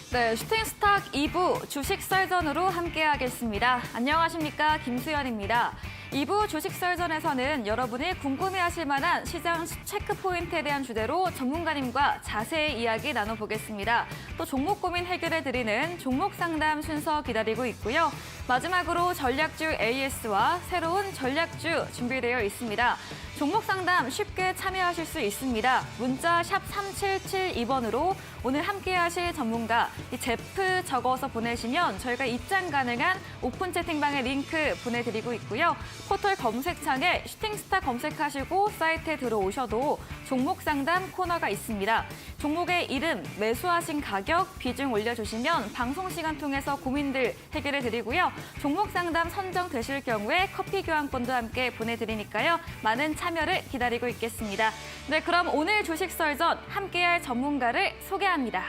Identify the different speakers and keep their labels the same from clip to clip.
Speaker 1: 네, 슈팅스탁 2부 주식 썰전으로 함께하겠습니다. 안녕하십니까, 김수연입니다. 2부 주식 썰전에서는 여러분이 궁금해하실 만한 시장 체크 포인트에 대한 주제로 전문가님과 자세히 이야기 나눠보겠습니다. 또 종목 고민 해결해드리는 종목 상담 순서 기다리고 있고요. 마지막으로 전략주 AS와 새로운 전략주 준비되어 있습니다. 종목 상담 쉽게 참여하실 수 있습니다. 문자 샵 3772번으로 오늘 함께하실 전문가 이 제프 적어서 보내시면 저희가 입장 가능한 오픈 채팅방의 링크 보내드리고 있고요. 포털 검색창에 슈팅스타 검색하시고 사이트에 들어오셔도 종목 상담 코너가 있습니다. 종목의 이름, 매수하신 가격, 비중 올려주시면 방송 시간 통해서 고민들 해결해드리고요. 종목 상담 선정되실 경우에 커피 교환권도 함께 보내드리니까요. 많은 참여를 기다리고 있겠습니다. 네, 그럼 오늘 주식 썰전 함께할 전문가를 소개합니다.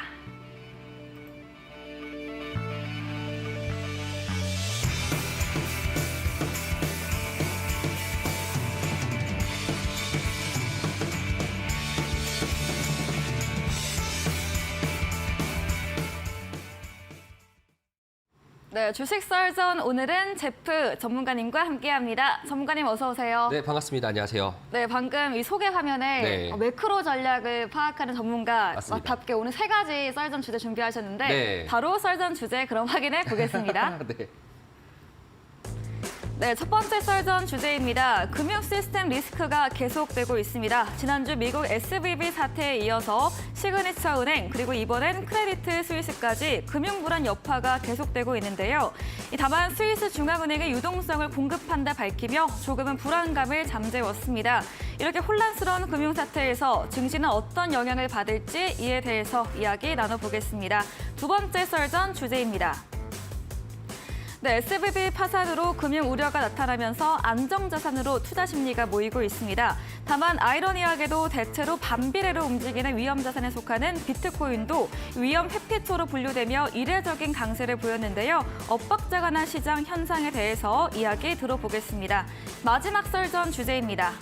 Speaker 1: 네, 주식 썰전 오늘은 제프 전문가님과 함께합니다. 전문가님 어서 오세요.
Speaker 2: 네, 반갑습니다. 안녕하세요.
Speaker 1: 네, 방금 이 소개 화면에
Speaker 2: 네.
Speaker 1: 매크로 전략을 파악하는
Speaker 2: 맞습니다.
Speaker 1: 전문가답게 오늘 3가지 썰전 주제 준비하셨는데
Speaker 2: 네.
Speaker 1: 바로 썰전 주제 그럼 확인해 보겠습니다.
Speaker 2: 네.
Speaker 1: 네, 첫 번째 썰전 주제입니다. 금융 시스템 리스크가 계속되고 있습니다. 지난주 미국 SVB 사태에 이어서 시그니처 은행 그리고 이번엔 크레디트 스위스까지 금융 불안 여파가 계속되고 있는데요. 다만 스위스 중앙은행의 유동성을 공급한다 밝히며 조금은 불안감을 잠재웠습니다. 이렇게 혼란스러운 금융 사태에서 증시는 어떤 영향을 받을지 이에 대해서 이야기 나눠보겠습니다. 두 번째 썰전 주제입니다. 네, SVB 파산으로 금융 우려가 나타나면서 안정자산으로 투자 심리가 모이고 있습니다. 다만 아이러니하게도 대체로 반비례로 움직이는 위험자산에 속하는 비트코인도 위험 회피초로 분류되며 이례적인 강세를 보였는데요. 엇박자가 난 시장 현상에 대해서 이야기 들어보겠습니다. 마지막 썰전 주제입니다.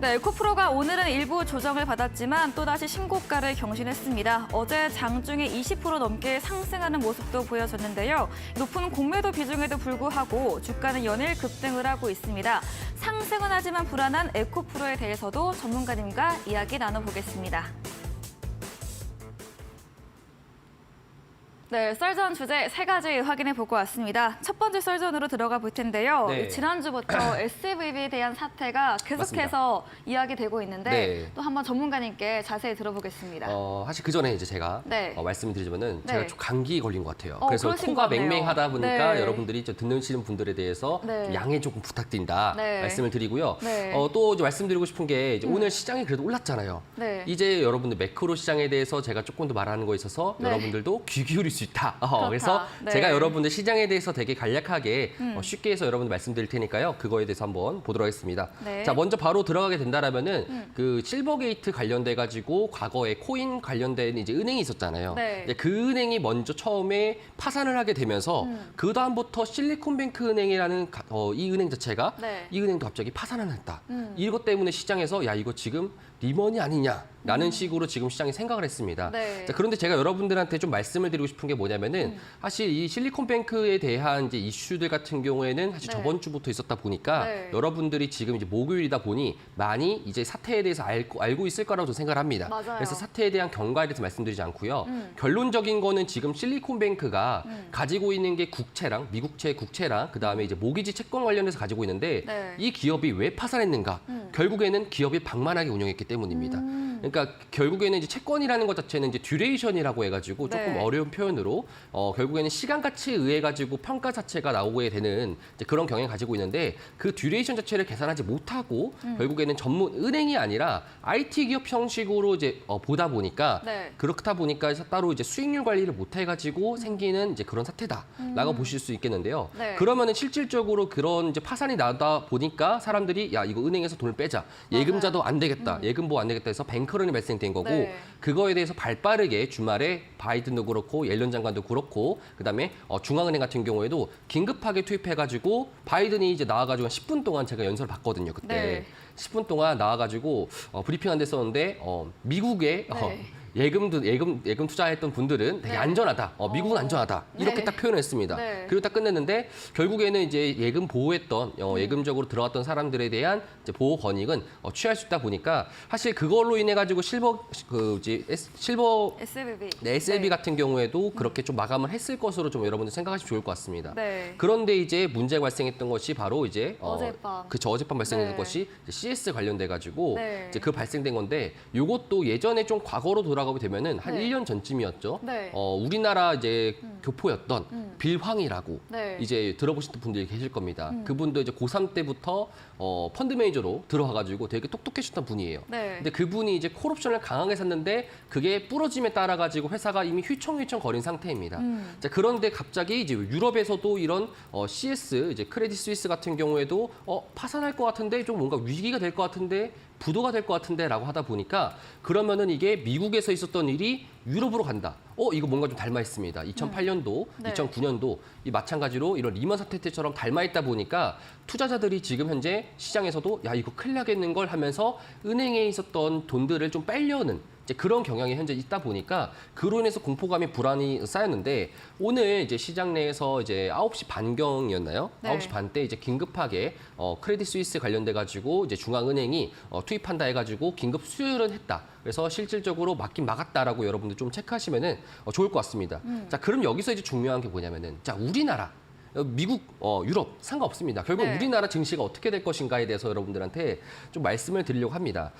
Speaker 1: 네, 에코프로가 오늘은 일부 조정을 받았지만 또다시 신고가를 경신했습니다. 어제 장중에 20% 넘게 상승하는 모습도 보여졌는데요. 높은 공매도 비중에도 불구하고 주가는 연일 급등을 하고 있습니다. 상승은 하지만 불안한 에코프로에 대해서도 전문가님과 이야기 나눠보겠습니다. 네, 썰전 주제 3가지 확인해보고 왔습니다. 첫 번째 썰전으로 들어가 볼 텐데요.
Speaker 2: 네.
Speaker 1: 지난주부터 SVB에 대한 사태가 계속해서 이야기되고 있는데
Speaker 2: 네.
Speaker 1: 또 한번 전문가님께 자세히 들어보겠습니다.
Speaker 2: 사실 그 전에 이제 제가
Speaker 1: 네.
Speaker 2: 말씀을 드리자면은
Speaker 1: 네.
Speaker 2: 제가 좀 감기 걸린 것 같아요. 그래서
Speaker 1: 그러신
Speaker 2: 코가
Speaker 1: 것 같네요.
Speaker 2: 맹맹하다 보니까
Speaker 1: 네.
Speaker 2: 여러분들이 좀 듣는 분들에 대해서
Speaker 1: 네.
Speaker 2: 좀 양해 조금 부탁드린다
Speaker 1: 네.
Speaker 2: 말씀을 드리고요.
Speaker 1: 네.
Speaker 2: 또 이제 말씀드리고 싶은 게 이제 오늘 시장이 그래도 올랐잖아요.
Speaker 1: 네.
Speaker 2: 이제 여러분들 매크로 시장에 대해서 제가 조금 더 말하는 거에 있어서
Speaker 1: 네.
Speaker 2: 여러분들도 귀 기울일 수 있다. 그래서
Speaker 1: 네.
Speaker 2: 제가 여러분들 시장에 대해서 되게 간략하게 쉽게 해서 여러분들 말씀드릴 테니까요. 그거에 대해서 한번 보도록 하겠습니다.
Speaker 1: 네.
Speaker 2: 자, 먼저 바로 들어가게 된다라면은 그 실버게이트 관련돼 가지고 과거에 코인 관련된 이제 은행이 있었잖아요.
Speaker 1: 네.
Speaker 2: 이제 그 은행이 먼저 처음에 파산을 하게 되면서 그 다음부터 실리콘뱅크 은행이라는 이 은행 자체가
Speaker 1: 네.
Speaker 2: 이 은행도 갑자기 파산을 했다. 이것 때문에 시장에서 야 이거 지금 리먼이 아니냐라는 식으로 지금 시장이 생각을 했습니다.
Speaker 1: 네.
Speaker 2: 자, 그런데 제가 여러분들한테 좀 말씀을 드리고 싶은 게 뭐냐면은 사실 이 실리콘뱅크에 대한 이제 이슈들 같은 경우에는 사실
Speaker 1: 네.
Speaker 2: 저번 주부터 있었다 보니까
Speaker 1: 네.
Speaker 2: 여러분들이 지금 이제 목요일이다 보니 많이 이제 사태에 대해서 알고 있을 거라고 저는 생각을 합니다.
Speaker 1: 맞아요.
Speaker 2: 그래서 사태에 대한 경과에 대해서 말씀드리지 않고요. 결론적인 거는 지금 실리콘뱅크가 가지고 있는 게 국채랑 미국채 국채랑 그다음에 이제 모기지 채권 관련해서 가지고 있는데
Speaker 1: 네.
Speaker 2: 이 기업이 왜 파산했는가? 결국에는 기업이 방만하게 운영했기 때문입니다. 그러니까 결국에는 이제 채권이라는 것 자체는 이제 듀레이션이라고 해가지고 조금
Speaker 1: 네.
Speaker 2: 어려운 표현으로 결국에는 시간 가치에 의해 가지고 평가 자체가 나오게 되는 이제 그런 경향을 가지고 있는데 그 듀레이션 자체를 계산하지 못하고 결국에는 전문 은행이 아니라 IT 기업 형식으로 이제 보다 보니까
Speaker 1: 네.
Speaker 2: 그렇다 보니까 따로 이제 수익률 관리를 못 해가지고 생기는 이제 그런 사태다라고 보실 수 있겠는데요.
Speaker 1: 네.
Speaker 2: 그러면은 실질적으로 그런 이제 파산이 나다 보니까 사람들이 야 이거 은행에서 돈을 빼자 예금자도 안 되겠다 예금보호 안 되겠다 해서 뱅크런이 발생된 거고
Speaker 1: 네.
Speaker 2: 그거에 대해서 발빠르게 주말에 바이든도 그렇고 옐런 장관도 그렇고 그다음에 중앙은행 같은 경우에도 긴급하게 투입해가지고 바이든이 이제 나와가지고 한 10분 동안 제가 연설을 봤거든요 그때.
Speaker 1: 네.
Speaker 2: 10분 동안 나와가지고 브리핑 한 데 썼는데 미국의
Speaker 1: 네.
Speaker 2: 예금 투자했던 분들은 되게
Speaker 1: 네.
Speaker 2: 안전하다. 미국은 안전하다. 이렇게
Speaker 1: 네.
Speaker 2: 딱 표현했습니다.
Speaker 1: 네.
Speaker 2: 그리고 딱 끝냈는데 결국에는 이제 예금 보호했던 예금적으로 들어갔던 사람들에 대한 이제 보호 권익은 취할 수 있다 보니까 사실 그걸로 인해 가지고 실버
Speaker 1: SBB.
Speaker 2: 네, SLB 같은 경우에도 그렇게 좀 마감을 했을 것으로 좀 여러분들 생각하시면 좋을 것 같습니다.
Speaker 1: 네.
Speaker 2: 그런데 이제 문제가 발생했던 것이 바로 이제
Speaker 1: 어젯밤.
Speaker 2: 그쵸, 어젯밤 발생된
Speaker 1: 네.
Speaker 2: 것이 이제 CS 관련돼 가지고
Speaker 1: 네.
Speaker 2: 이제 그 발생된 건데 요것도 예전에 좀 과거로 돌아가게 되면은 한
Speaker 1: 네.
Speaker 2: 1년 전쯤이었죠.
Speaker 1: 네.
Speaker 2: 우리나라 이제 교포였던 빌황이라고
Speaker 1: 네.
Speaker 2: 이제 들어보신 분들이 계실 겁니다. 그분도 이제 고3 때부터 펀드 매니저로 들어와가지고 되게 똑똑해졌던 분이에요.
Speaker 1: 네.
Speaker 2: 근데 그분이 이제 콜옵션을 강하게 샀는데 그게 부러짐에 따라 가지고 회사가 이미 휘청휘청 거린 상태입니다. 자, 그런데 갑자기 이제 유럽에서도 이런 CS 이제 크레딧 스위스 같은 경우에도 파산할 것 같은데 좀 뭔가 위기가 될 것 같은데 부도가 될 것 같은데라고 하다 보니까 그러면은 이게 미국에서 있었던 일이 유럽으로 간다. 이거 뭔가 좀 닮아 있습니다. 2008년도,
Speaker 1: 네.
Speaker 2: 2009년도 이 마찬가지로 이런 리먼 사태 때처럼 닮아 있다 보니까 투자자들이 지금 현재 시장에서도 야 이거 큰일 나겠는 걸 하면서 은행에 있었던 돈들을 좀 빼려는 이제 그런 경향이 현재 있다 보니까 그로 인해서 공포감이 불안이 쌓였는데 오늘 이제 시장 내에서 이제 9시 반경이었나요?
Speaker 1: 네.
Speaker 2: 9시 반 때 이제 긴급하게 크레딧 스위스 관련돼 가지고 이제 중앙은행이 투입한다 해 가지고 긴급 수혈은 했다. 그래서 실질적으로 막긴 막았다라고 여러분들 좀 체크하시면은 좋을 것 같습니다. 자, 그럼 여기서 이제 중요한 게 뭐냐면은 자, 우리나라 미국, 유럽 상관없습니다. 결국
Speaker 1: 네.
Speaker 2: 우리나라 증시가 어떻게 될 것인가에 대해서 여러분들한테 좀 말씀을 드리려고 합니다.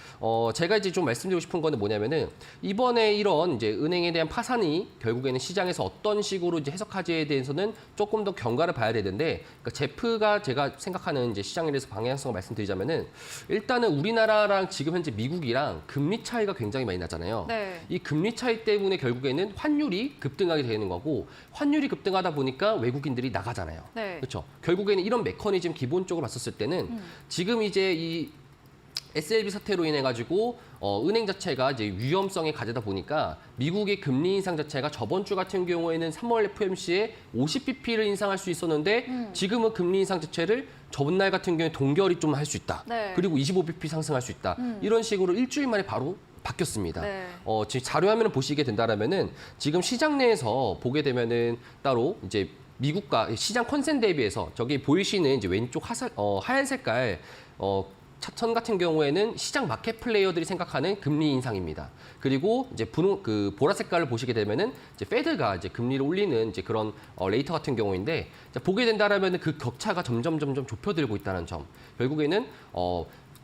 Speaker 2: 제가 이제 좀 말씀드리고 싶은 거는 뭐냐면은 이번에 이런 이제 은행에 대한 파산이 결국에는 시장에서 어떤 식으로 이제 해석하지에 대해서는 조금 더 경과를 봐야 되는데 그러니까 제프가 제가 생각하는 이제 시장에 대해서 방향성을 말씀드리자면은 일단은 우리나라랑 지금 현재 미국이랑 금리 차이가 굉장히 많이 나잖아요.
Speaker 1: 네.
Speaker 2: 이 금리 차이 때문에 결국에는 환율이 급등하게 되는 거고 환율이 급등하다 보니까 외국인들이 나가잖아요.
Speaker 1: 네.
Speaker 2: 그렇죠. 결국에는 이런 메커니즘 기본적으로 봤었을 때는 지금 이제 이 SLB 사태로 인해 가지고 은행 자체가 이제 위험성에 가져다 보니까 미국의 금리 인상 자체가 저번 주 같은 경우에는 3월 FOMC에 50bp를 인상할 수 있었는데 지금은 금리 인상 자체를 전날 같은 경우에 동결이 좀 할 수 있다.
Speaker 1: 네.
Speaker 2: 그리고 25bp 상승할 수 있다. 이런 식으로 일주일 만에 바로 바뀌었습니다.
Speaker 1: 네.
Speaker 2: 지금 자료화면을 보시게 된다라면은 지금 시장 내에서 보게 되면은 따로 이제 미국과 시장 컨센 대비해서 저기 보이시는 이제 왼쪽 하얀 색깔 차천 같은 경우에는 시장 마켓 플레이어들이 생각하는 금리 인상입니다. 그리고 이제 보라 색깔을 보시게 되면은 이제 페드가 이제 금리를 올리는 이제 그런 레이터 같은 경우인데 보게 된다라면은 그 격차가 점점 좁혀들고 있다는 점. 결국에는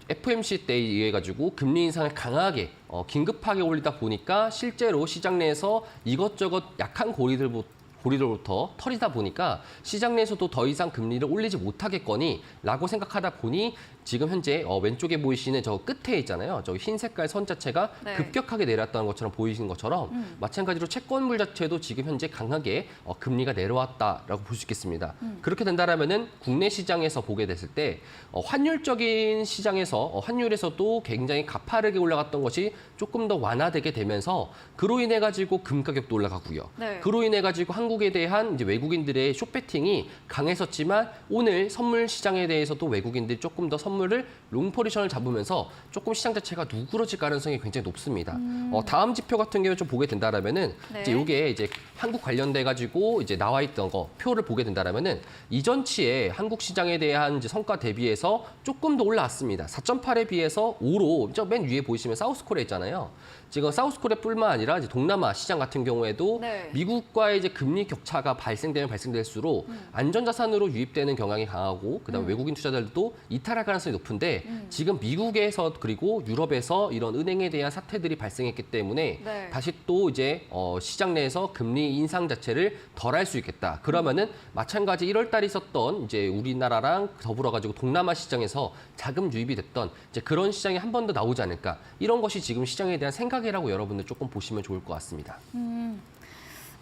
Speaker 2: FOMC 때에 의해 가지고 금리 인상을 강하게 긴급하게 올리다 보니까 실제로 시장 내에서 이것저것 약한 고리들부터 털이다 보니까 시장 내에서도 더 이상 금리를 올리지 못하겠거니라고 생각하다 보니 지금 현재 왼쪽에 보이시는 저 끝에 있잖아요. 저 흰 색깔 선 자체가
Speaker 1: 네.
Speaker 2: 급격하게 내려왔다는 것처럼 보이시는 것처럼 마찬가지로 채권물 자체도 지금 현재 강하게 금리가 내려왔다라고 볼 수 있겠습니다. 그렇게 된다라면은 국내 시장에서 보게 됐을 때 환율적인 시장에서 환율에서도 굉장히 가파르게 올라갔던 것이 조금 더 완화되게 되면서 그로 인해 가지고 금 가격도 올라가고요.
Speaker 1: 네.
Speaker 2: 그로 인해 가지고 한국에 대한 이제 외국인들의 숏배팅이 강했었지만 오늘 선물 시장에 대해서도 외국인들이 조금 더 선물을 롱 포지션을 잡으면서 조금 시장 자체가 누그러질 가능성이 굉장히 높습니다. 다음 지표 같은 경우 좀 보게 된다라면은
Speaker 1: 네.
Speaker 2: 이제 이게 이제 한국 관련돼 가지고 이제 나와 있던 거 표를 보게 된다라면은 이전치에 한국 시장에 대한 이제 성과 대비해서 조금 더 올라왔습니다. 4.8에 비해서 5로 저 맨 위에 보이시면 사우스코리아 있잖아요. 지금 사우스코리아뿐만 아니라 이제 동남아 시장 같은 경우에도
Speaker 1: 네.
Speaker 2: 미국과의 이제 금리 격차가 발생되면 발생될수록 안전자산으로 유입되는 경향이 강하고 그다음에 외국인 투자자들도 이탈할 가능성이 높은데 지금 미국에서 그리고 유럽에서 이런 은행에 대한 사태들이 발생했기 때문에
Speaker 1: 네.
Speaker 2: 다시 또 이제 시장 내에서 금리 인상 자체를 덜 할 수 있겠다. 그러면은 마찬가지 1월 달에 있었던 이제 우리나라랑 더불어 가지고 동남아 시장에서 자금 유입이 됐던 이제 그런 시장이 한 번 더 나오지 않을까. 이런 것이 지금 시장에 대한 생각이라고 여러분들 조금 보시면 좋을 것 같습니다.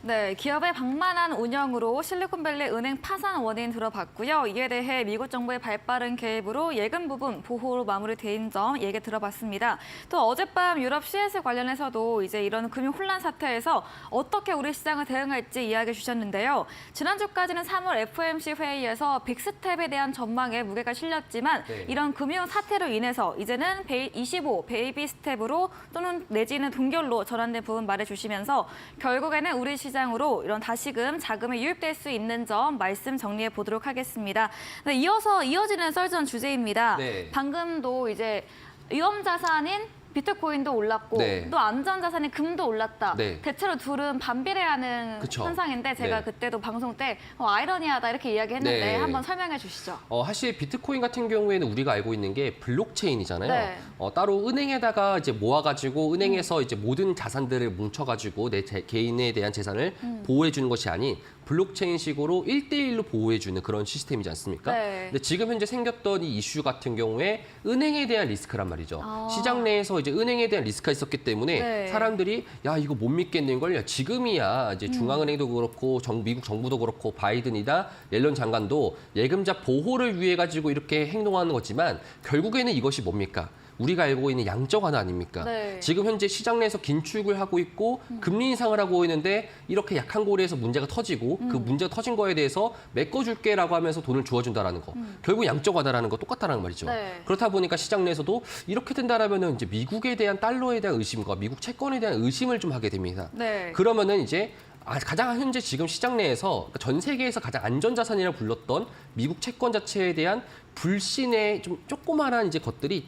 Speaker 1: 네, 기업의 방만한 운영으로 실리콘밸리 은행 파산 원인 들어봤고요. 이에 대해 미국 정부의 발빠른 개입으로 예금 부분 보호로 마무리된 점 얘기 들어봤습니다. 또 어젯밤 유럽 CS 관련해서도 이제 이런 금융 혼란 사태에서 어떻게 우리 시장을 대응할지 이야기해 주셨는데요. 지난주까지는 3월 FOMC 회의에서 빅스텝에 대한 전망에 무게가 실렸지만
Speaker 2: 네.
Speaker 1: 이런 금융 사태로 인해서 이제는 25 베이비 스텝으로 또는 내지는 동결로 전환된 부분 말해주시면서 결국에는 우리 시장으로 이런 다시금 자금이 유입될 수 있는 점 말씀 정리해 보도록 하겠습니다. 네, 이어지는 썰전 주제입니다.
Speaker 2: 네.
Speaker 1: 방금도 이제 위험 자산인 비트코인도 올랐고
Speaker 2: 네.
Speaker 1: 또 안전자산인 금도 올랐다.
Speaker 2: 네.
Speaker 1: 대체로 둘은 반비례하는
Speaker 2: 그쵸.
Speaker 1: 현상인데 제가
Speaker 2: 네.
Speaker 1: 그때도 방송 때 아이러니하다 이렇게 이야기했는데
Speaker 2: 네.
Speaker 1: 한번 설명해 주시죠.
Speaker 2: 사실 비트코인 같은 경우에는 우리가 알고 있는 게 블록체인이잖아요.
Speaker 1: 네.
Speaker 2: 따로 은행에다가 이제 모아가지고 은행에서 이제 모든 자산들을 뭉쳐가지고 내 개인에 대한 재산을 보호해주는 것이 아닌 블록체인식으로 1대1로 보호해주는 그런 시스템이지 않습니까?
Speaker 1: 네.
Speaker 2: 근데 지금 현재 생겼던 이 이슈 같은 경우에 은행에 대한 리스크란 말이죠.
Speaker 1: 아.
Speaker 2: 시장 내에서 이제 은행에 대한 리스크가 있었기 때문에
Speaker 1: 네.
Speaker 2: 사람들이 야 이거 못 믿겠는 걸 야, 지금이야 이제 중앙은행도 그렇고 미국 정부도 그렇고 바이든이다 옐런 장관도 예금자 보호를 위해 가지고 이렇게 행동하는 거지만 결국에는 이것이 뭡니까? 우리가 알고 있는 양적 완화 아닙니까?
Speaker 1: 네.
Speaker 2: 지금 현재 시장 내에서 긴축을 하고 있고 금리 인상을 하고 있는데 이렇게 약한 고리에서 문제가 터지고 그 문제가 터진 거에 대해서 메꿔줄게라고 하면서 돈을 주어준다라는 거. 결국 양적 완화라는 거 똑같다라는 말이죠.
Speaker 1: 네.
Speaker 2: 그렇다 보니까 시장 내에서도 이렇게 된다라면은 이제 미국에 대한 달러에 대한 의심과 미국 채권에 대한 의심을 좀 하게 됩니다.
Speaker 1: 네.
Speaker 2: 그러면은 이제 가장 현재 지금 시장 내에서 전 세계에서 가장 안전자산이라 불렸던 미국 채권 자체에 대한 불신의 좀 조그마한 이제 것들이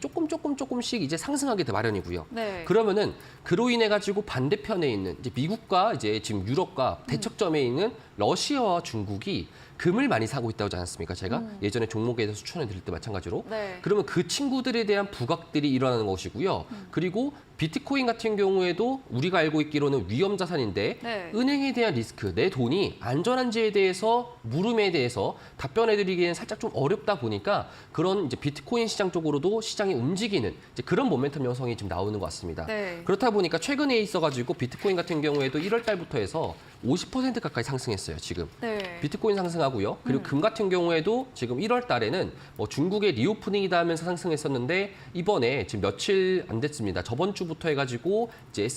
Speaker 2: 조금씩 이제 상승하게 돼 마련이고요.
Speaker 1: 네.
Speaker 2: 그러면은 그로 인해 가지고 반대편에 있는 이제 미국과 이제 지금 유럽과 대척점에 있는 러시아와 중국이 금을 많이 사고 있다고 하지 않았습니까? 제가 예전에 종목에 대해서 추천해 드릴 때 마찬가지로.
Speaker 1: 네.
Speaker 2: 그러면 그 친구들에 대한 부각들이 일어나는 것이고요. 그리고 비트코인 같은 경우에도 우리가 알고 있기로는 위험 자산인데
Speaker 1: 네.
Speaker 2: 은행에 대한 리스크, 내 돈이 안전한지에 대해서 물음에 대해서 답변해 드리기에는 살짝 좀 어렵다 보니까 그런 이제 비트코인 시장 쪽으로도 시장이 움직이는 이제 그런 모멘텀 형성이 지금 나오는 것 같습니다.
Speaker 1: 네.
Speaker 2: 그렇다 보니까 최근에 있어가지고 비트코인 같은 경우에도 1월 달부터 해서 50% 가까이 상승했어요, 지금.
Speaker 1: 네.
Speaker 2: 비트코인 상승하고요. 그리고 금 같은 경우에도 지금 1월 달에는 뭐 중국의 리오프닝이다 하면서 상승했었는데 이번에 지금 며칠 안 됐습니다. 저번 주부터 해가지고 이제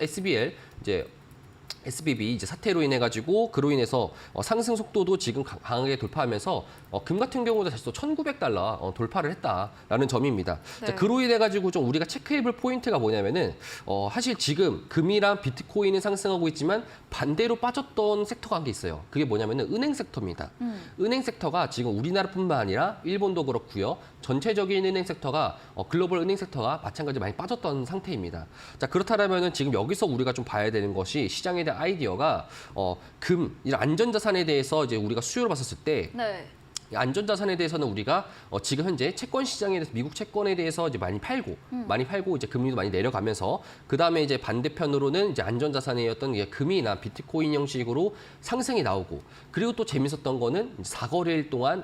Speaker 2: SBL 이제 SBB 이제 사태로 인해 가지고 그로 인해서 상승 속도도 지금 강하게 돌파하면서 금 같은 경우도 다시 또 1,900달러 돌파를 했다라는 점입니다.
Speaker 1: 네.
Speaker 2: 자, 그로 인해 가지고 좀 우리가 체크해볼 포인트가 뭐냐면은 사실 지금 금이랑 비트코인은 상승하고 있지만 반대로 빠졌던 섹터가 한 게 있어요. 그게 뭐냐면은 은행 섹터입니다. 은행 섹터가 지금 우리나라뿐만 아니라 일본도 그렇고요. 전체적인 은행 섹터가 글로벌 은행 섹터가 마찬가지로 많이 빠졌던 상태입니다. 자, 그렇다면은 지금 여기서 우리가 좀 봐야 되는 것이 시장에 대한 아이디어가 금 이런 안전자산에 대해서 이제 우리가 수요를 봤었을 때
Speaker 1: 네.
Speaker 2: 안전자산에 대해서는 우리가 지금 현재 채권 시장에 대해서 미국 채권에 대해서 이제 많이 팔고 이제 금리도 많이 내려가면서 그 다음에 이제 반대편으로는 이제 안전자산이었던 금이나 비트코인 형식으로 상승이 나오고 그리고 또 재밌었던 거는 4거래일 동안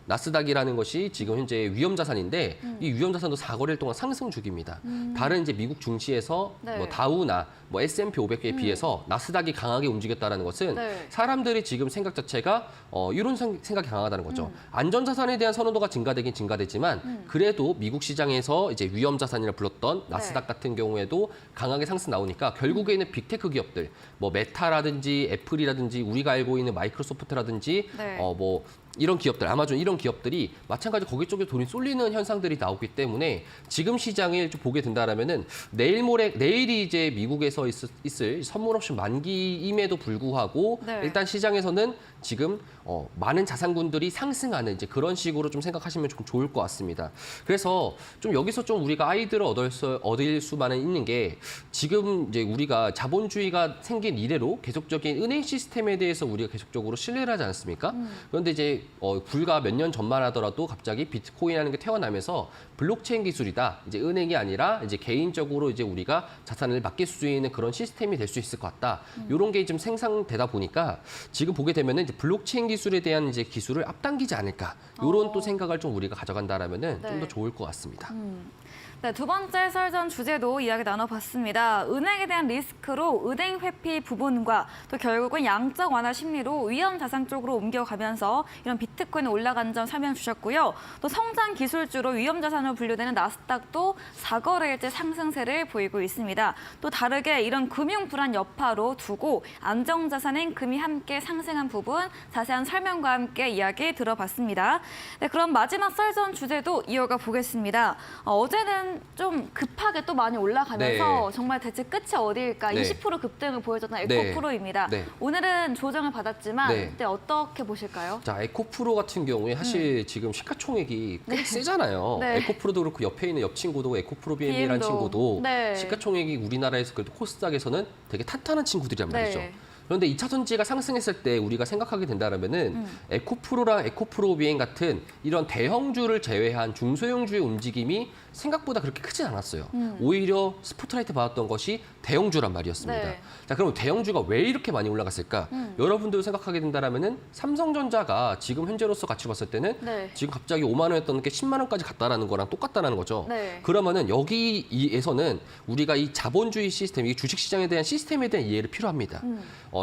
Speaker 2: 나스닥이라는 것이 지금 현재 위험자산인데 이 위험자산도 4거래일 동안 상승 중입니다. 다른 이제 미국 증시에서
Speaker 1: 네.
Speaker 2: 뭐 다우나 뭐 S&P 500에 비해서 나스닥이 강하게 움직였다는 것은
Speaker 1: 네.
Speaker 2: 사람들이 지금 생각 자체가 이런 생각이 강하다는 거죠. 안전자산에 대한 선호도가 증가되긴 증가되지만 그래도 미국 시장에서 이제 위험자산이라 불렀던 나스닥 같은 경우에도 강하게 상승 나오니까 결국에는 빅테크 기업들 뭐 메타라든지 애플이라든지 우리가 알고 있는 마이크로소프트라든지
Speaker 1: 네.
Speaker 2: 뭐 이런 기업들, 아마존 이런 기업들이 마찬가지 거기 쪽에 돈이 쏠리는 현상들이 나오기 때문에 지금 시장을 좀 보게 된다라면은 내일이 이제 미국에서 있을 선물 옵션 만기임에도 불구하고
Speaker 1: 네.
Speaker 2: 일단 시장에서는 지금 많은 자산군들이 상승하는 이제 그런 식으로 좀 생각하시면 좀 좋을 것 같습니다. 그래서 좀 여기서 좀 우리가 아이디어를 얻을 수만은 있는 게 지금 이제 우리가 자본주의가 생긴 이래로 계속적인 은행 시스템에 대해서 우리가 계속적으로 신뢰를 하지 않습니까? 그런데 이제 불과 몇 년 전만 하더라도 갑자기 비트코인이라는 게 태어나면서 블록체인 기술이다. 이제 은행이 아니라 이제 개인적으로 이제 우리가 자산을 맡길 수 있는 그런 시스템이 될 수 있을 것 같다. 이런 게 좀 생성되다 보니까 지금 보게 되면은 이제 블록체인 기술에 대한 이제 기술을 앞당기지 않을까. 이런 또 생각을 좀 우리가 가져간다라면은 좀 더
Speaker 1: 네.
Speaker 2: 좋을 것 같습니다.
Speaker 1: 네, 두 번째 썰전 주제도 이야기 나눠봤습니다. 은행에 대한 리스크로 은행 회피 부분과 또 결국은 양적 완화 심리로 위험 자산 쪽으로 옮겨가면서 이런 비트코인 올라간 점 설명 주셨고요. 또 성장 기술주로 위험 자산으로 분류되는 나스닥도 4거래일째 상승세를 보이고 있습니다. 또 다르게 이런 금융 불안 여파로 두고 안정 자산인 금이 함께 상승한 부분 자세한 설명과 함께 이야기 들어봤습니다. 네, 그럼 마지막 썰전 주제도 이어가 보겠습니다. 어제는 좀 급하게 또 많이 올라가면서
Speaker 2: 네.
Speaker 1: 정말 대체 끝이 어디일까?
Speaker 2: 네.
Speaker 1: 20% 급등을 보여줬던
Speaker 2: 네.
Speaker 1: 에코프로입니다.
Speaker 2: 네.
Speaker 1: 오늘은 조정을 받았지만
Speaker 2: 네.
Speaker 1: 그때 어떻게 보실까요?
Speaker 2: 자, 에코프로 같은 경우에 사실 지금 시가총액이 꽤 세잖아요.
Speaker 1: 네.
Speaker 2: 에코프로도 그렇고 옆에 있는 옆 친구도 에코프로 BM이라는
Speaker 1: BM도.
Speaker 2: 친구도
Speaker 1: 네.
Speaker 2: 시가총액이 우리나라에서 그래도 코스닥에서는 되게 탄탄한 친구들이란 말이죠.
Speaker 1: 네.
Speaker 2: 그런데 2차 전지가 상승했을 때 우리가 생각하게 된다면은 에코프로랑 에코프로 비행 같은 이런 대형주를 제외한 중소형주의 움직임이 생각보다 그렇게 크진 않았어요. 오히려 스포트라이트 받았던 것이 대형주란 말이었습니다.
Speaker 1: 네.
Speaker 2: 자, 그럼 대형주가 왜 이렇게 많이 올라갔을까? 여러분들 생각하게 된다면은 삼성전자가 지금 현재로서 가치 봤을 때는
Speaker 1: 네.
Speaker 2: 지금 갑자기 5만 원이었던 게 10만 원까지 갔다라는 거랑 똑같다라는 거죠.
Speaker 1: 네.
Speaker 2: 그러면은 여기에서는 우리가 이 자본주의 시스템, 이 주식시장에 대한 시스템에 대한 이해를 필요합니다.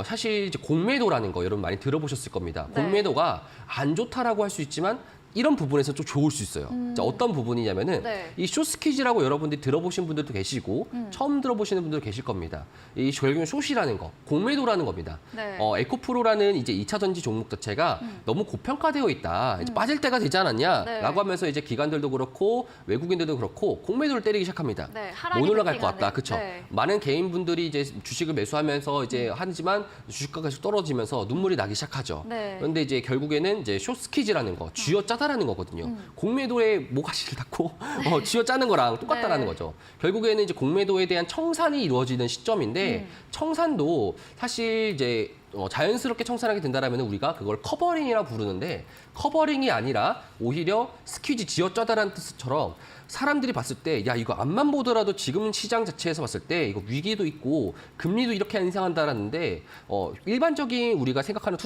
Speaker 2: 사실 이제 공매도라는 거 여러분 많이 들어보셨을 겁니다.
Speaker 1: 네.
Speaker 2: 공매도가 안 좋다라고 할 수 있지만 이런 부분에서 좀 좋을 수 있어요. 자, 어떤 부분이냐면은
Speaker 1: 네.
Speaker 2: 이 숏스퀴즈라고 여러분들이 들어보신 분들도 계시고 처음 들어보시는 분들도 계실 겁니다. 이 결국은 숏이라는 거, 공매도라는 겁니다.
Speaker 1: 네.
Speaker 2: 에코프로라는 이제 2차 전지 종목 자체가 너무 고평가되어 있다. 이제 빠질 때가 되지 않았냐라고
Speaker 1: 네.
Speaker 2: 하면서 이제 기관들도 그렇고 외국인들도 그렇고 공매도를 때리기 시작합니다.
Speaker 1: 네, 하락이
Speaker 2: 못 올라갈 것
Speaker 1: 느끼가는.
Speaker 2: 같다. 그렇죠?
Speaker 1: 네.
Speaker 2: 많은 개인분들이 이제 주식을 매수하면서 이제 하지만 주식가가 계속 떨어지면서 눈물이 나기 시작하죠.
Speaker 1: 네.
Speaker 2: 그런데 이제 결국에는 이제 숏스퀴즈라는 거, 쥐어 짜다라는 거거든요. 공매도에 모가지를 닫고 쥐어 짜는 거랑 똑같다라는
Speaker 1: 네.
Speaker 2: 거죠. 결국에는 이제 공매도에 대한 청산이 이루어지는 시점인데 청산도 사실 이제 자연스럽게 청산하게 된다라면 우리가 그걸 커버링이라 부르는데 커버링이 아니라 오히려 스퀴즈 쥐어 짜다라는 뜻처럼 사람들이 봤을 때 야 이거 앞만 보더라도 지금 시장 자체에서 봤을 때 이거 위기도 있고 금리도 이렇게 인상한다라는데 일반적인 우리가 생각하는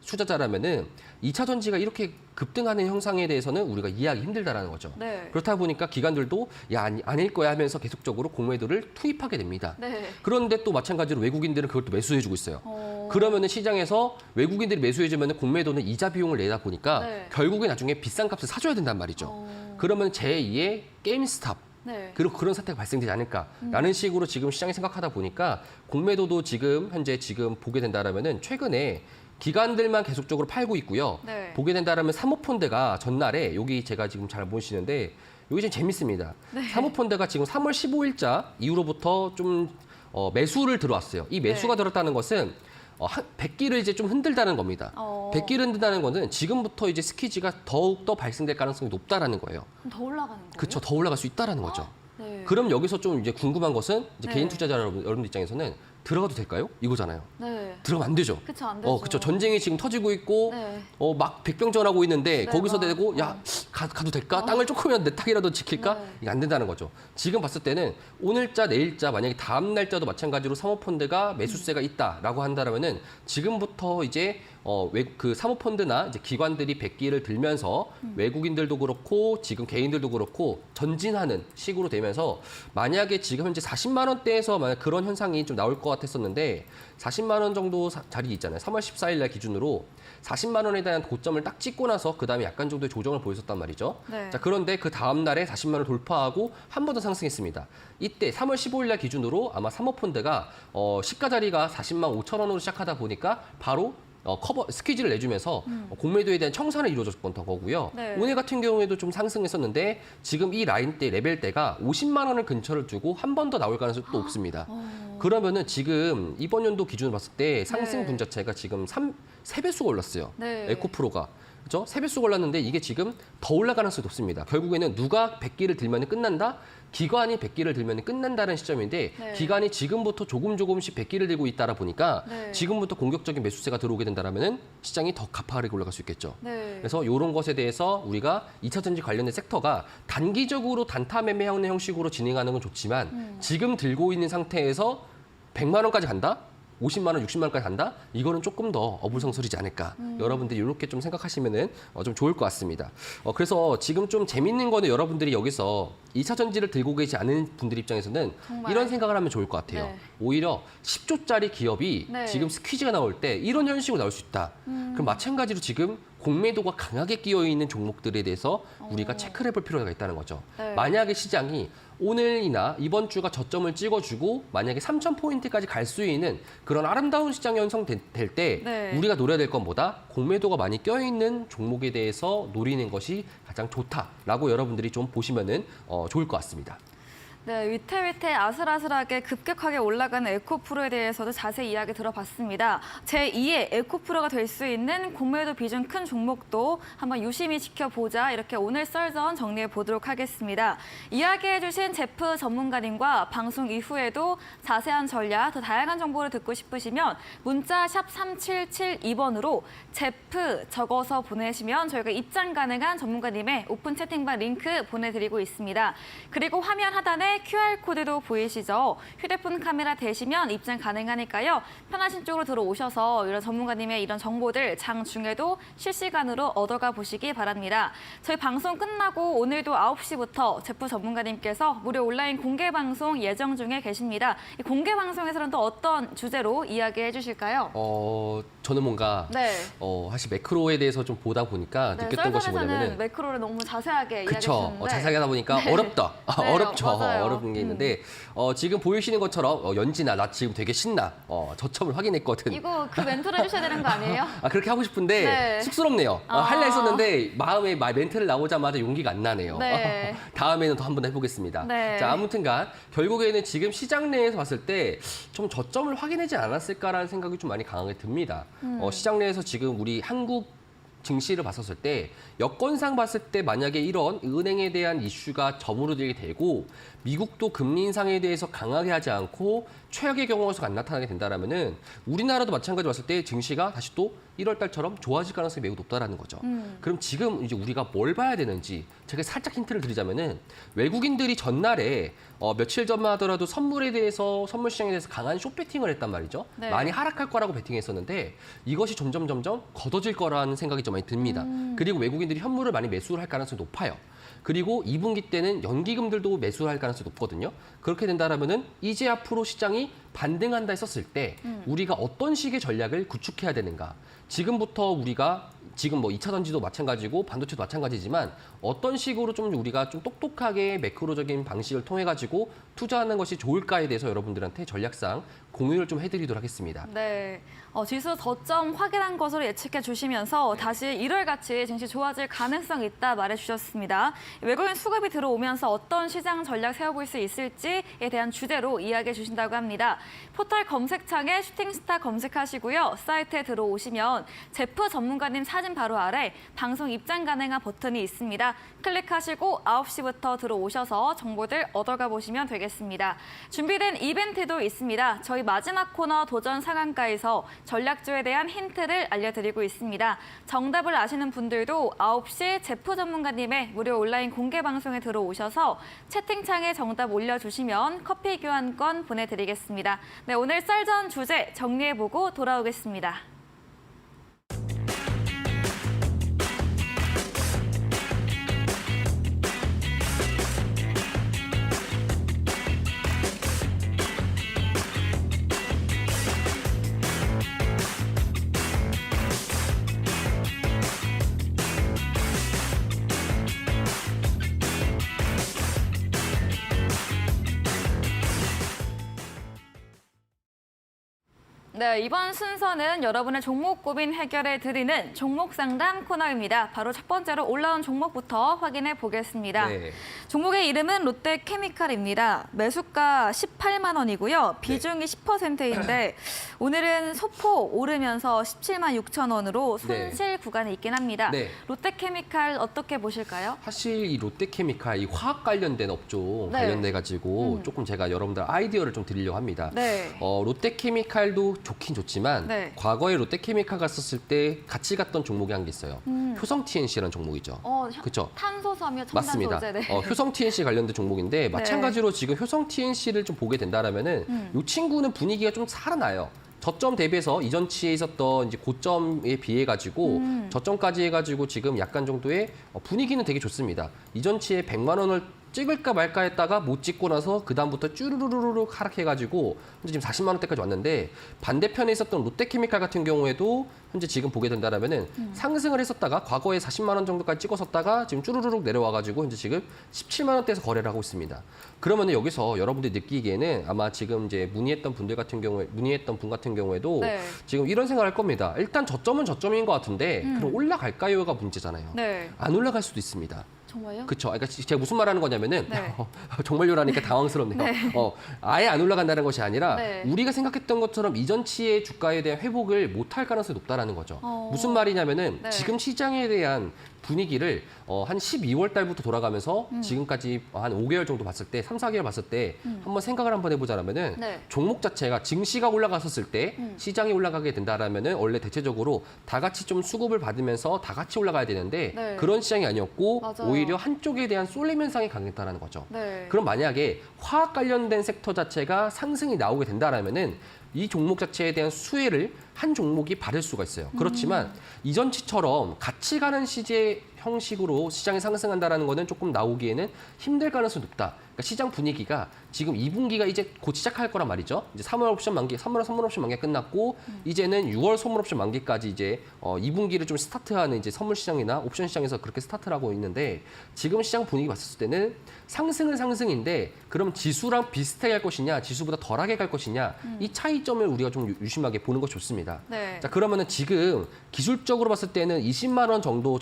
Speaker 2: 투자자라면은 2차 전지가 이렇게 급등하는 형상에 대해서는 우리가 이해하기 힘들다라는 거죠.
Speaker 1: 네.
Speaker 2: 그렇다 보니까 기관들도 야 아닐 거야 하면서 계속적으로 공매도를 투입하게 됩니다.
Speaker 1: 네.
Speaker 2: 그런데 또 마찬가지로 외국인들은 그걸 또 매수해주고 있어요.
Speaker 1: 어.
Speaker 2: 그러면은 시장에서 외국인들이 매수해주면 공매도는 이자 비용을 내다 보니까
Speaker 1: 네.
Speaker 2: 결국에 나중에 비싼 값을 사줘야 된단 말이죠. 그러면 제2의 게임스탑
Speaker 1: 네.
Speaker 2: 그리고 그런 사태가 발생되지 않을까라는 식으로 지금 시장이 생각하다 보니까 공매도도 지금 현재 보게 된다라면은 최근에 기관들만 계속적으로 팔고 있고요.
Speaker 1: 네.
Speaker 2: 보게 된다라면 사모펀드가 전날에 여기 제가 지금 잘 보시는데 여기 좀 재밌습니다.
Speaker 1: 네.
Speaker 2: 사모펀드가 지금 3월 15일자 이후로부터 좀 매수를 들어왔어요. 이 매수가
Speaker 1: 네.
Speaker 2: 들었다는 것은 100기를 이제 좀 흔들다는 겁니다. 100기를 흔든다는 것은 지금부터 이제 스퀴즈가 더욱 더 발생될 가능성이 높다라는 거예요.
Speaker 1: 그럼 더 올라가는 거예요?
Speaker 2: 그렇죠. 더 올라갈 수 있다라는 거죠.
Speaker 1: 네.
Speaker 2: 그럼 여기서 좀 이제 궁금한 것은 이제
Speaker 1: 네.
Speaker 2: 개인 투자자 여러분들 입장에서는 들어가도 될까요? 이거잖아요.
Speaker 1: 네.
Speaker 2: 들어가면 안 되죠.
Speaker 1: 그쵸, 안 되죠.
Speaker 2: 그렇죠. 전쟁이 지금 터지고 있고
Speaker 1: 네.
Speaker 2: 막 백병전하고 있는데
Speaker 1: 네,
Speaker 2: 거기서
Speaker 1: 막,
Speaker 2: 대고 야 가도 될까? 땅을 조금이라도 내 탁이라도 지킬까?
Speaker 1: 네. 이게
Speaker 2: 이게 안 된다는 거죠. 지금 봤을 때는 오늘자 내일자 만약에 다음 날짜도 마찬가지로 사모펀드가 매수세가 있다라고 한다면은 지금부터 이제 그 사모펀드나 이제 기관들이 100기를 들면서 외국인들도 그렇고 지금 개인들도 그렇고 전진하는 식으로 되면서 만약에 지금 현재 40만 원대에서 만약 그런 현상이 좀 나올 것 같았었는데 40만 원 정도 자리 있잖아요. 3월 14일 날 기준으로 40만 원에 대한 고점을 딱 찍고 나서 그다음에 약간 정도의 조정을 보였었단 말이죠.
Speaker 1: 네.
Speaker 2: 자, 그런데 그 다음 날에 40만 원을 돌파하고 한 번 더 상승했습니다. 이때 3월 15일 날 기준으로 아마 사모펀드가 시가 자리가 40만 5천 원으로 시작하다 보니까 바로 스퀴즈를 내주면서 공매도에 대한 청산이 이루어졌던 거고요.
Speaker 1: 네.
Speaker 2: 오늘 같은 경우에도 좀 상승했었는데 지금 이 라인대 레벨대가 50만 원을 근처를 두고 한 번 더 나올 가능성이 또 높습니다. 그러면은 지금 이번 연도 기준으로 봤을 때 상승
Speaker 1: 네.
Speaker 2: 분 자체가 지금 3배수가 올랐어요.
Speaker 1: 네.
Speaker 2: 에코프로가. 그렇죠? 3배수가 올랐는데 이게 지금 더 올라갈 가능성이 높습니다. 결국에는 누가 100기를 들면 끝난다? 기관이 100기를 들면 끝난다는 시점인데
Speaker 1: 네.
Speaker 2: 기관이 지금부터 조금씩 100기를 들고 있다라 보니까
Speaker 1: 네.
Speaker 2: 지금부터 공격적인 매수세가 들어오게 된다면 시장이 더 가파르게 올라갈 수 있겠죠.
Speaker 1: 네.
Speaker 2: 그래서 이런 것에 대해서 우리가 2차 전지 관련된 섹터가 단기적으로 단타 매매하는 형식으로 진행하는 건 좋지만 지금 들고 있는 상태에서 100만 원까지 간다? 50만 원, 60만 원까지 간다? 이거는 조금 더 어불성설이지 않을까. 여러분들이 이렇게 좀 생각하시면은 좀 좋을 것 같습니다. 그래서 지금 좀 재밌는 거는 여러분들이 여기서 2차 전지를 들고 계시지 않은 분들 입장에서는
Speaker 1: 정말.
Speaker 2: 이런 생각을 하면 좋을 것 같아요.
Speaker 1: 네.
Speaker 2: 오히려 10조짜리 기업이
Speaker 1: 네.
Speaker 2: 지금 스퀴즈가 나올 때 이런 현실로 나올 수 있다. 그럼 마찬가지로 지금 공매도가 강하게 끼어 있는 종목들에 대해서 우리가 체크를 해볼 필요가 있다는 거죠.
Speaker 1: 네.
Speaker 2: 만약에 시장이 오늘이나 이번 주가 저점을 찍어주고 만약에 3,000포인트까지 갈 수 있는 그런 아름다운 시장이 형성될 때
Speaker 1: 네.
Speaker 2: 우리가 노려야 될 건 뭐다? 공매도가 많이 껴있는 종목에 대해서 노리는 것이 가장 좋다라고 여러분들이 좀 보시면은 좋을 것 같습니다.
Speaker 1: 네, 위태위태 아슬아슬하게 급격하게 올라가는 에코프로에 대해서도 자세히 이야기 들어봤습니다. 제2의 에코프로가 될 수 있는 공매도 비중 큰 종목도 한번 유심히 지켜보자. 이렇게 오늘 썰전 정리해 보도록 하겠습니다. 이야기해 주신 제프 전문가님과 방송 이후에도 자세한 전략, 더 다양한 정보를 듣고 싶으시면 문자 샵 3772번으로 제프 적어서 보내시면 저희가 입장 가능한 전문가님의 오픈 채팅방 링크 보내드리고 있습니다. 그리고 화면 하단에 QR코드도 보이시죠? 휴대폰 카메라 대시면 입장 가능하니까요. 편하신 쪽으로 들어오셔서 이런 전문가님의 이런 정보들 장중에도 실시간으로 얻어가 보시기 바랍니다. 저희 방송 끝나고 오늘도 9시부터 제프 전문가님께서 무료 온라인 공개 방송 예정 중에 계십니다. 이 공개 방송에서는 또 어떤 주제로 이야기해 주실까요?
Speaker 2: 저는 뭔가
Speaker 1: 네.
Speaker 2: 사실 매크로에 대해서 좀 보다 보니까
Speaker 1: 네,
Speaker 2: 느꼈던 것이
Speaker 1: 썰전에서는
Speaker 2: 뭐냐면은
Speaker 1: 매크로를 너무 자세하게 이야기해
Speaker 2: 그쵸.
Speaker 1: 주셨는데
Speaker 2: 자세하게 하다 보니까
Speaker 1: 네.
Speaker 2: 어렵다.
Speaker 1: 네,
Speaker 2: 어렵죠.
Speaker 1: 맞아요.
Speaker 2: 어려운 게 있는데 지금 보이시는 것처럼 연진아 나 지금 되게 신나. 저점을 확인했거든.
Speaker 1: 이거 그 멘트를 해주셔야 되는 거 아니에요?
Speaker 2: 그렇게 하고 싶은데
Speaker 1: 네.
Speaker 2: 쑥스럽네요. 할라 했었는데 마음에 멘트를 나오자마자 용기가 안 나네요.
Speaker 1: 네.
Speaker 2: 다음에는 더 한번 해보겠습니다.
Speaker 1: 네.
Speaker 2: 자, 아무튼간 결국에는 지금 시장 내에서 봤을 때 좀 저점을 확인하지 않았을까라는 생각이 좀 많이 강하게 듭니다. 시장 내에서 지금 우리 한국 증시를 봤었을 때 여건상 봤을 때 만약에 이런 은행에 대한 이슈가 저무르들게 되고 미국도 금리 인상에 대해서 강하게 하지 않고 최악의 경우에서 안 나타나게 된다라면은 우리나라도 마찬가지로 봤을 때 증시가 다시 또 1월 달처럼 좋아질 가능성이 매우 높다라는 거죠. 그럼 지금 이제 우리가 뭘 봐야 되는지 제가 살짝 힌트를 드리자면은 외국인들이 전날에 며칠 전만 하더라도 선물에 대해서 선물 시장에 대해서 강한 숏배팅을 했단 말이죠.
Speaker 1: 네.
Speaker 2: 많이 하락할 거라고 베팅했었는데 이것이 점점 걷어질 거라는 생각이 좀 많이 듭니다. 그리고 외국인들이 현물을 많이 매수를 할 가능성이 높아요. 그리고 2분기 때는 연기금들도 매수를 할 가능성이 높거든요. 그렇게 된다라면은 이제 앞으로 시장이 반등한다 했었을 때 우리가 어떤 식의 전략을 구축해야 되는가? 지금부터 우리가 지금 뭐 2차 전지도 마찬가지고 반도체도 마찬가지지만 어떤 식으로 좀 우리가 좀 똑똑하게 매크로적인 방식을 통해 가지고 투자하는 것이 좋을까에 대해서 여러분들한테 전략상 공유를 좀 해드리도록 하겠습니다.
Speaker 1: 네, 지수 저점 확인한 것으로 예측해 주시면서 다시 일요일같이 증시 좋아질 가능성이 있다 말해주셨습니다. 외국인 수급이 들어오면서 어떤 시장 전략 세워볼 수 있을지에 대한 주제로 이야기해 주신다고 합니다. 포털 검색창에 슈팅스타 검색하시고요. 사이트에 들어오시면 제프 전문가님 사진 바로 아래 방송 입장 가능한 버튼이 있습니다. 클릭하시고 9시부터 들어오셔서 정보들 얻어가 보시면 되겠습니다. 준비된 이벤트도 있습니다. 저희 마지막 코너 도전 상한가에서 전략주에 대한 힌트를 알려드리고 있습니다. 정답을 아시는 분들도 9시 제프 전문가님의 무료 온라인 공개 방송에 들어오셔서 채팅창에 정답 올려주시면 커피 교환권 보내드리겠습니다. 네, 오늘 썰전 주제 정리해보고 돌아오겠습니다. 네, 이번 순서는 여러분의 종목 고민 해결해 드리는 종목 상담 코너입니다. 바로 첫 번째로 올라온 종목부터 확인해 보겠습니다.
Speaker 2: 네.
Speaker 1: 종목의 이름은 롯데케미칼입니다. 매수가 18만 원이고요. 비중이 10%인데 오늘은 소폭 오르면서 17만 6천 원으로 손실 구간에 있긴 합니다.
Speaker 2: 네.
Speaker 1: 롯데케미칼 어떻게 보실까요?
Speaker 2: 사실 이 롯데케미칼, 이 화학 관련된 업종
Speaker 1: 네.
Speaker 2: 관련돼 가지고 조금 제가 여러분들 아이디어를 좀 드리려고 합니다.
Speaker 1: 네.
Speaker 2: 롯데케미칼도 좋긴 좋지만
Speaker 1: 네.
Speaker 2: 과거에 롯데케미칼 갔었을 때 같이 갔던 종목이 한 게 있어요. 효성 TNC라는 종목이죠. 그렇죠.
Speaker 1: 탄소섬유 첨단
Speaker 2: 맞습니다.
Speaker 1: 소재. 네.
Speaker 2: 효성 TNC 관련된 종목인데 마찬가지로 지금 효성 TNC를 좀 보게 된다라면은 이 친구는 분위기가 좀 살아나요. 저점 대비해서 이전치에 있었던 이제 고점에 비해 가지고 저점까지 해가지고 지금 약간 정도의 분위기는 되게 좋습니다. 이전치에 100만 원을 찍을까 말까 했다가 못 찍고 나서 그다음부터 쭈루루루룩 하락해가지고 현재 지금 40만 원대까지 왔는데 반대편에 있었던 롯데케미칼 같은 경우에도 현재 지금 보게 된다라면은 상승을 했었다가 과거에 40만 원 정도까지 찍었었다가 지금 쭈루루룩 내려와가지고 현재 지금 17만 원대에서 거래를 하고 있습니다. 그러면은 여기서 여러분들이 느끼기에는 아마 지금 이제 문의했던 분 같은 경우에도
Speaker 1: 네.
Speaker 2: 지금 이런 생각을 할 겁니다. 일단 저점은 저점인 것 같은데 그럼 올라갈까요가 문제잖아요.
Speaker 1: 네.
Speaker 2: 안 올라갈 수도 있습니다.
Speaker 1: 정말요?
Speaker 2: 그렇죠. 그러니까 제가 무슨 말하는 거냐면은
Speaker 1: 네.
Speaker 2: 정말요라니까 당황스럽네요.
Speaker 1: 네.
Speaker 2: 아예 안 올라간다는 것이 아니라
Speaker 1: 네.
Speaker 2: 우리가 생각했던 것처럼 이전치의 주가에 대한 회복을 못할 가능성이 높다라는 거죠. 무슨 말이냐면은
Speaker 1: 네.
Speaker 2: 지금 시장에 대한 분위기를 한 12월 달부터 돌아가면서 지금까지 한 5개월 정도 봤을 때, 3, 4개월 봤을 때 한번 생각을 한번 해보자라면은
Speaker 1: 네.
Speaker 2: 종목 자체가 증시가 올라갔었을 때 시장이 올라가게 된다라면은 원래 대체적으로 다 같이 좀 수급을 받으면서 다 같이 올라가야 되는데
Speaker 1: 네.
Speaker 2: 그런 시장이 아니었고
Speaker 1: 맞아요.
Speaker 2: 오히려 한쪽에 대한 쏠림 현상이 강했다라는 거죠.
Speaker 1: 네.
Speaker 2: 그럼 만약에 화학 관련된 섹터 자체가 상승이 나오게 된다라면은 이 종목 자체에 대한 수혜를 한 종목이 받을 수가 있어요. 그렇지만 이전치처럼 같이 가는 시제 형식으로 시장이 상승한다라는 거는 조금 나오기에는 힘들 가능성이 높다. 그러니까 시장 분위기가 지금 2분기가 이제 곧 시작할 거란 말이죠. 이제 3월 옵션 만기, 3월 선물 옵션 만기가 끝났고 이제는 6월 선물 옵션 만기까지 이제 2분기를 좀 스타트하는 이제 선물 시장이나 옵션 시장에서 그렇게 스타트를 하고 있는데 지금 시장 분위기 봤을 때는 상승은 상승인데 그럼 지수랑 비슷하게 갈 것이냐, 지수보다 덜하게 갈 것이냐 이 차이점을 우리가 좀 유심하게 보는 것이 좋습니다.
Speaker 1: 네.
Speaker 2: 자, 그러면은 지금 기술적으로 봤을 때는 20만 원 정도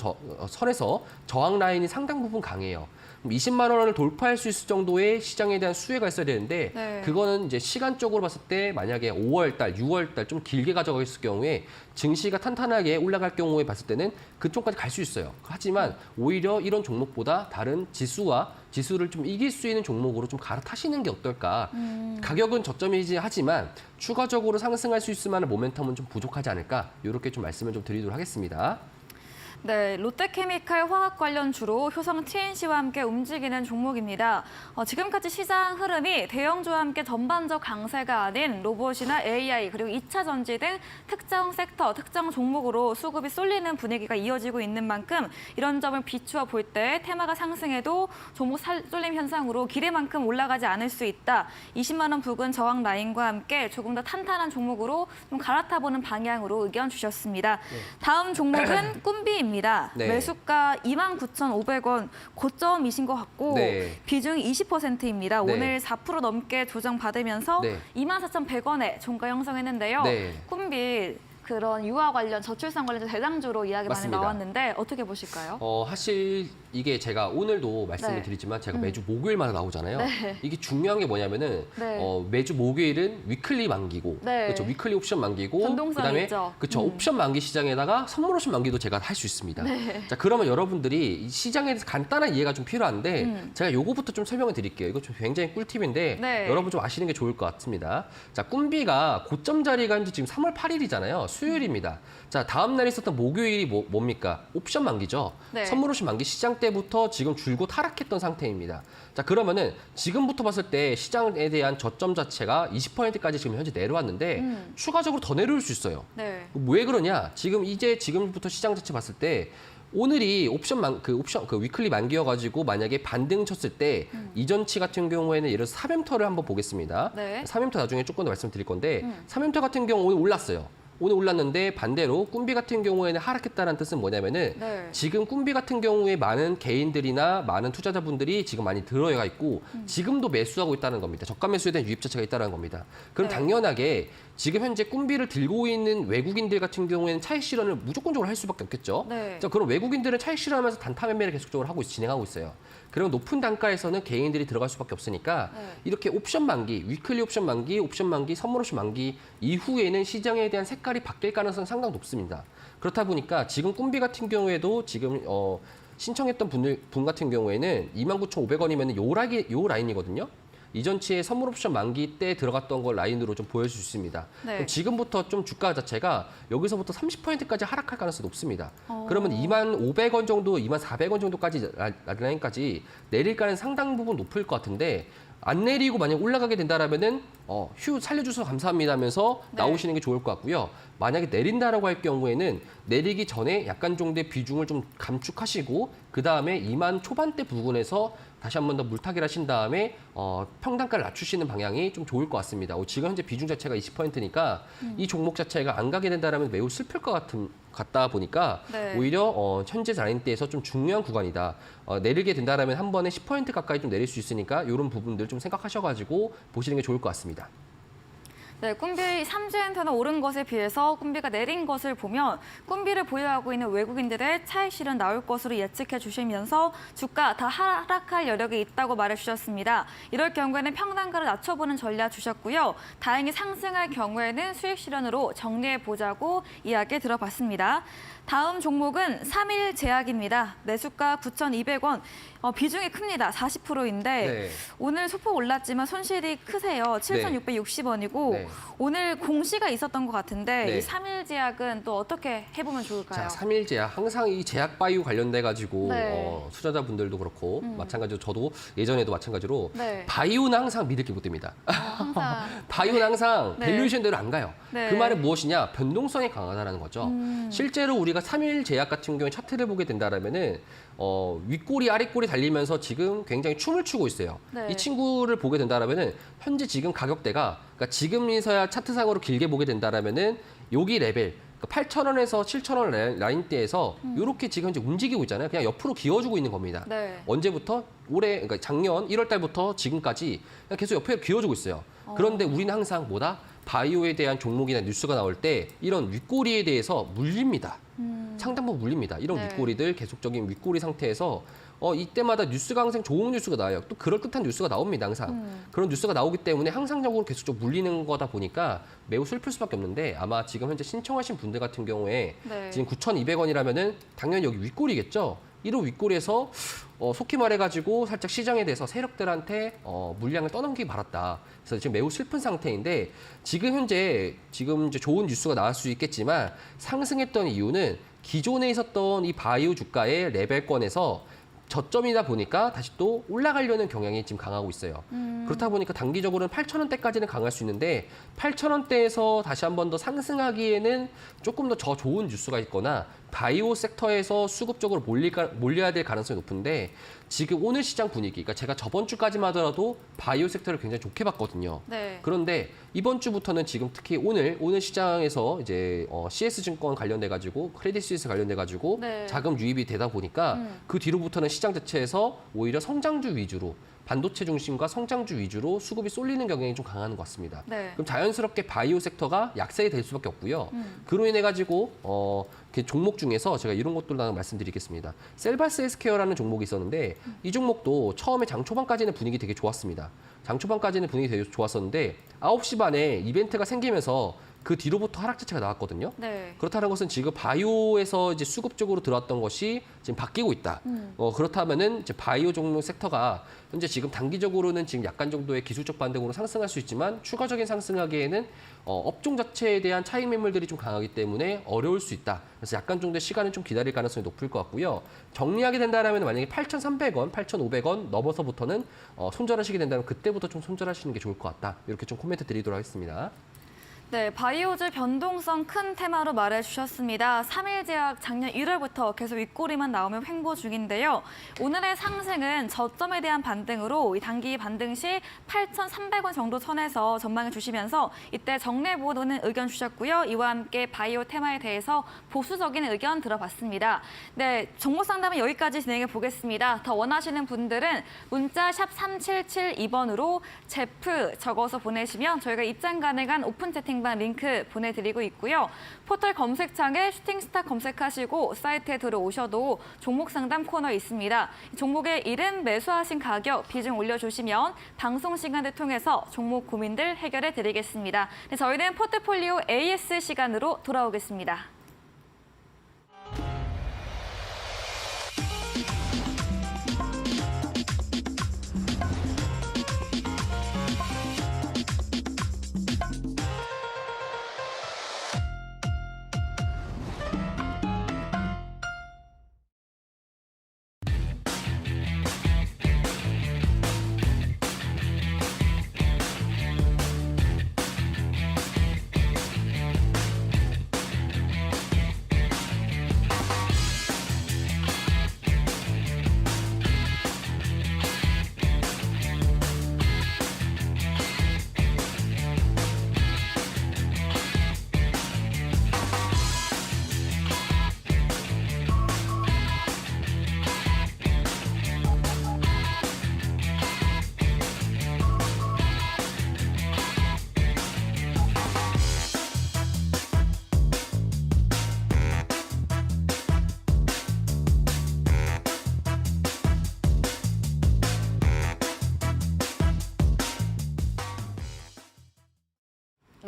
Speaker 2: 선에서 저항 라인이 상당 부분 강해요. 20만 원을 돌파할 수 있을 정도의 시장에 대한 수혜가 있어야 되는데
Speaker 1: 네.
Speaker 2: 그거는 이제 시간적으로 봤을 때 만약에 5월 달, 6월 달 좀 길게 가져갔을 경우에 증시가 탄탄하게 올라갈 경우에 봤을 때는 그쪽까지 갈 수 있어요. 하지만 오히려 이런 종목보다 다른 지수를 좀 이길 수 있는 종목으로 좀 갈아타시는 게 어떨까. 가격은 저점이지 하지만 추가적으로 상승할 수 있을 만한 모멘텀은 좀 부족하지 않을까. 이렇게 좀 말씀을 좀 드리도록 하겠습니다.
Speaker 1: 네, 롯데케미칼 화학 관련 주로 효성 TNC와 함께 움직이는 종목입니다. 지금까지 시장 흐름이 대형주와 함께 전반적 강세가 아닌 로봇이나 AI 그리고 2차 전지 등 특정 섹터, 특정 종목으로 수급이 쏠리는 분위기가 이어지고 있는 만큼 이런 점을 비추어 볼 때 테마가 상승해도 종목 쏠림 현상으로 기대만큼 올라가지 않을 수 있다. 20만 원 부근 저항 라인과 함께 조금 더 탄탄한 종목으로 좀 갈아타보는 방향으로 의견 주셨습니다. 다음 종목은 꿈비입니다.
Speaker 2: 네.
Speaker 1: 매수가 29,500원 고점이신 것 같고
Speaker 2: 네.
Speaker 1: 비중이 20%입니다.
Speaker 2: 네.
Speaker 1: 오늘 4% 넘게 조정받으면서
Speaker 2: 네.
Speaker 1: 24,100원에 종가 형성했는데요.
Speaker 2: 네.
Speaker 1: 꿈비 그런 유아 관련, 저출산 관련 대장주로 이야기
Speaker 2: 맞습니다.
Speaker 1: 많이 나왔는데 어떻게 보실까요?
Speaker 2: 사실 이게 제가 오늘도 말씀을
Speaker 1: 네.
Speaker 2: 드리지만 제가 매주 목요일마다 나오잖아요.
Speaker 1: 네.
Speaker 2: 이게 중요한 게 뭐냐면은
Speaker 1: 네.
Speaker 2: 매주 목요일은 위클리 만기고,
Speaker 1: 네.
Speaker 2: 그렇죠. 위클리 옵션 만기고,
Speaker 1: 변동성이
Speaker 2: 그다음에
Speaker 1: 있죠.
Speaker 2: 그렇죠. 옵션 만기 시장에다가 선물 옵션 만기도 제가 할 수 있습니다. 자, 그러면 여러분들이 이 시장에 대해서 간단한 이해가 좀 필요한데 제가 요거부터 좀 설명을 드릴게요. 이거 좀 굉장히 꿀팁인데
Speaker 1: 네.
Speaker 2: 여러분 좀 아시는 게 좋을 것 같습니다. 자, 꿈비가 고점 자리가 이제 지금 3월 8일이잖아요. 수요일입니다. 자, 다음 날 있었던 목요일이 뭡니까? 옵션 만기죠.
Speaker 1: 네.
Speaker 2: 선물 옵션 만기 시장 때부터 지금 줄곧 하락했던 상태입니다. 자, 그러면은 지금부터 봤을 때 시장에 대한 저점 자체가 20%까지 지금 현재 내려왔는데 추가적으로 더 내려올 수 있어요.
Speaker 1: 네.
Speaker 2: 왜 그러냐? 지금부터 시장 자체 봤을 때 오늘이 그 위클리 만기여가지고 만약에 반등 쳤을 때 이전치 같은 경우에는 예를 들어서 3엠터를 한번 보겠습니다.
Speaker 1: 네.
Speaker 2: 3엠터 나중에 조금 더 말씀드릴 건데 3엠터 같은 경우 오늘 올랐어요. 오늘 올랐는데 반대로 꿈비 같은 경우에는 하락했다는 뜻은 뭐냐면은
Speaker 1: 네.
Speaker 2: 지금 꿈비 같은 경우에 많은 개인들이나 많은 투자자분들이 지금 많이 들어가 있고 지금도 매수하고 있다는 겁니다. 저가 매수에 대한 유입 자체가 있다는 겁니다. 그럼
Speaker 1: 네.
Speaker 2: 당연하게 지금 현재 꿈비를 들고 있는 외국인들 같은 경우에는 차익 실현을 무조건적으로 할 수밖에 없겠죠.
Speaker 1: 네.
Speaker 2: 자, 그럼 외국인들은 차익 실현하면서 단타 매매를 계속적으로 진행하고 있어요. 그리고 높은 단가에서는 개인들이 들어갈 수밖에 없으니까
Speaker 1: 네.
Speaker 2: 이렇게 옵션 만기, 위클리 옵션 만기, 선물 옵션 만기 이후에는 시장에 대한 색깔이 바뀔 가능성이 상당히 높습니다. 그렇다 보니까 지금 꿈비 같은 경우에도 지금 신청했던 분 같은 경우에는 29,500원이면 요 라인이거든요. 이전치의 선물 옵션 만기 때 들어갔던 걸 라인으로 좀 보여줄 수 있습니다.
Speaker 1: 네.
Speaker 2: 그럼 지금부터 좀 주가 자체가 여기서부터 30%까지 하락할 가능성이 높습니다. 그러면 25,000원 정도, 24,000원 정도까지 라인까지 내릴 가능성이 상당 부분 높을 것 같은데 안 내리고 만약 올라가게 된다라면은 휴 살려주셔서 감사합니다 하면서
Speaker 1: 네.
Speaker 2: 나오시는 게 좋을 것 같고요. 만약에 내린다라고 할 경우에는 내리기 전에 약간 정도의 비중을 좀 감축하시고 그 다음에 2만 초반대 부근에서 다시 한 번 더 물타기를 하신 다음에 평단가를 낮추시는 방향이 좀 좋을 것 같습니다. 지금 현재 비중 자체가 20%니까 이 종목 자체가 안 가게 된다라면 매우 슬플 것 같다 보니까
Speaker 1: 네.
Speaker 2: 오히려 현재 라인대에서 좀 중요한 구간이다. 내리게 된다라면 한 번에 10% 가까이 좀 내릴 수 있으니까 이런 부분들 좀 생각하셔가지고 보시는 게 좋을 것 같습니다.
Speaker 1: 네, 꿈비 3주엔터는 오른 것에 비해서 꿈비가 내린 것을 보면 꿈비를 보유하고 있는 외국인들의 차익 실현 나올 것으로 예측해 주시면서 주가 더 하락할 여력이 있다고 말해 주셨습니다. 이럴 경우에는 평단가를 낮춰보는 전략 주셨고요. 다행히 상승할 경우에는 수익 실현으로 정리해 보자고 이야기 들어봤습니다. 다음 종목은 3일 제약입니다. 매수가 9,200원, 비중이 큽니다. 40%인데
Speaker 2: 네.
Speaker 1: 오늘 소폭 올랐지만 손실이 크세요. 7,660원이고
Speaker 2: 네.
Speaker 1: 오늘 공시가 있었던 것 같은데
Speaker 2: 네.
Speaker 1: 이 3일 제약은 또 어떻게 해보면 좋을까요?
Speaker 2: 자, 3일 제약. 항상 이 제약 바이오 관련돼 가지고
Speaker 1: 네.
Speaker 2: 투자자분들도 그렇고 마찬가지로 저도 예전에도 마찬가지로
Speaker 1: 네.
Speaker 2: 바이오는 항상 믿을 게 못 됩니다.
Speaker 1: 항상
Speaker 2: 바이오는 항상
Speaker 1: 네.
Speaker 2: 밸류에이션대로 안 가요.
Speaker 1: 네.
Speaker 2: 그 말은 무엇이냐? 변동성이 강하다는 거죠. 실제로 우리가 3일 제약 같은 경우에 차트를 보게 된다라면은 윗꼬리 아랫꼬리 달리면서 지금 굉장히 춤을 추고 있어요.
Speaker 1: 네.
Speaker 2: 이 친구를 보게 된다라면은 현재 지금 가격대가 그러니까 지금에서야 차트상으로 길게 보게 된다라면은 여기 레벨 8,000원에서 7,000원 라인대에서 이렇게 지금 현재 움직이고 있잖아요. 그냥 옆으로 기어주고 있는 겁니다.
Speaker 1: 네.
Speaker 2: 언제부터? 올해, 그러니까 작년 1월 달부터 지금까지 그냥 계속 옆에 기어주고 있어요. 그런데 우리는 항상 뭐다? 바이오에 대한 종목이나 뉴스가 나올 때 이런 윗꼬리에 대해서 물립니다. 상당부 물립니다. 이런
Speaker 1: 네.
Speaker 2: 윗꼬리들, 계속적인 윗꼬리 상태에서 이때마다 뉴스가 항상 좋은 뉴스가 나와요. 또 그럴듯한 뉴스가 나옵니다, 항상. 그런 뉴스가 나오기 때문에 항상적으로 계속적으로 물리는 거다 보니까 매우 슬플 수밖에 없는데 아마 지금 현재 신청하신 분들 같은 경우에
Speaker 1: 네.
Speaker 2: 지금 9,200원이라면은 당연히 여기 윗꼬리겠죠. 이런 윗꼬리에서 속히 말해가지고 살짝 시장에 대해서 세력들한테 물량을 떠넘기기 바랐다. 그래서 지금 매우 슬픈 상태인데 지금 이제 좋은 뉴스가 나올 수 있겠지만 상승했던 이유는 기존에 있었던 이 바이오 주가의 레벨권에서 저점이다 보니까 다시 또 올라가려는 경향이 지금 강하고 있어요. 그렇다 보니까 단기적으로는 8,000원대까지는 강할 수 있는데 8,000원대에서 다시 한 번 더 상승하기에는 조금 더 좋은 뉴스가 있거나 바이오 섹터에서 수급적으로 몰려야 될 가능성이 높은데 지금 오늘 시장 분위기, 그러니까 제가 저번 주까지만 하더라도 바이오 섹터를 굉장히 좋게 봤거든요.
Speaker 1: 네.
Speaker 2: 그런데 이번 주부터는 지금 특히 오늘 시장에서 이제 CS증권 관련돼 가지고 크레딧 스위스 관련돼 가지고
Speaker 1: 네.
Speaker 2: 자금 유입이 되다 보니까 그 뒤로부터는 시장 자체에서 오히려 성장주 위주로 반도체 중심과 성장주 위주로 수급이 쏠리는 경향이 좀 강한 것 같습니다.
Speaker 1: 네.
Speaker 2: 그럼 자연스럽게 바이오 섹터가 약세가 될 수밖에 없고요. 그로 인해 가지고 종목 중에서 제가 이런 것들을 하나 말씀드리겠습니다. 셀바스 헬스케어라는 종목이 있었는데 이 종목도 처음에 장 초반까지는 분위기 되게 좋았습니다. 장 초반까지는 분위기 되게 좋았었는데 9시 반에 이벤트가 생기면서 그 뒤로부터 하락 자체가 나왔거든요.
Speaker 1: 네.
Speaker 2: 그렇다는 것은 지금 바이오에서 이제 수급적으로 들어왔던 것이 지금 바뀌고 있다. 그렇다면은 이제 바이오 종목 섹터가 현재 지금 단기적으로는 지금 약간 정도의 기술적 반등으로 상승할 수 있지만 추가적인 상승하기에는 업종 자체에 대한 차익 매물들이 좀 강하기 때문에 어려울 수 있다. 그래서 약간 정도의 시간은 좀 기다릴 가능성이 높을 것 같고요. 정리하게 된다면 만약에 8,300원, 8,500원 넘어서부터는 손절하시게 된다면 그때부터 좀 손절하시는 게 좋을 것 같다. 이렇게 좀 코멘트 드리도록 하겠습니다.
Speaker 1: 네, 바이오즈 변동성 큰 테마로 말해주셨습니다. 3일 제약 작년 1월부터 계속 윗꼬리만 나오면 횡보 중인데요. 오늘의 상승은 저점에 대한 반등으로 이 단기 반등 시 8,300원 정도 선에서 전망해 주시면서 이때 정리해보는 의견 주셨고요. 이와 함께 바이오 테마에 대해서 보수적인 의견 들어봤습니다. 네, 정보 상담은 여기까지 진행해 보겠습니다. 더 원하시는 분들은 문자 샵 3772번으로 제프 적어서 보내시면 저희가 입장 가능한 오픈 채팅 링크 보내드리고 있고요. 포털 검색창에 슈팅스타 검색하시고 사이트에 들어오셔도 종목 상담 코너 있습니다. 종목의 이름, 매수하신 가격, 비중 올려주시면 방송 시간을 통해서 종목 고민들 해결해 드리겠습니다. 네, 저희는 포트폴리오 AS 시간으로 돌아오겠습니다.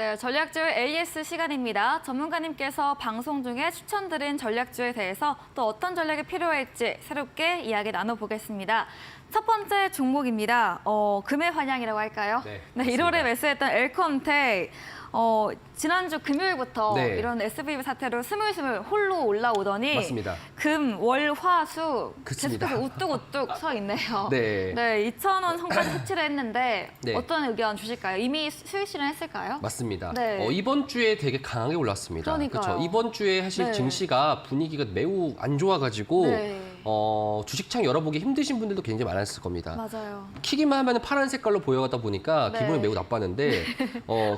Speaker 1: 네, 전략주의 AS 시간입니다. 전문가님께서 방송 중에 추천드린 전략주에 대해서 또 어떤 전략이 필요할지 새롭게 이야기 나눠보겠습니다. 첫 번째 종목입니다. 금의 환영이라고 할까요?
Speaker 2: 네,
Speaker 1: 네,
Speaker 2: 맞습니다.
Speaker 1: 1월에 매수했던 엘컴텍. 지난주 금요일부터
Speaker 2: 네.
Speaker 1: 이런 SVB 사태로 스물스물 홀로 올라오더니
Speaker 2: 맞습니다.
Speaker 1: 금, 월, 화, 수
Speaker 2: 그렇습니다.
Speaker 1: 계속해서 우뚝우뚝 서 있네요.
Speaker 2: 네.
Speaker 1: 네, 2,000원 선까지 터치를 했는데
Speaker 2: 네.
Speaker 1: 어떤 의견 주실까요? 이미 수익 실현했을까요?
Speaker 2: 맞습니다.
Speaker 1: 네.
Speaker 2: 이번 주에 되게 강하게 올랐습니다.
Speaker 1: 그러니까요.
Speaker 2: 그렇죠. 이번 주에 사실
Speaker 1: 네.
Speaker 2: 증시가 분위기가 매우 안 좋아가지고
Speaker 1: 네.
Speaker 2: 주식창 열어보기 힘드신 분들도 굉장히 많았을 겁니다.
Speaker 1: 맞아요.
Speaker 2: 키기만 하면 파란 색깔로 보여가다 보니까
Speaker 1: 네.
Speaker 2: 기분이 매우 나빴는데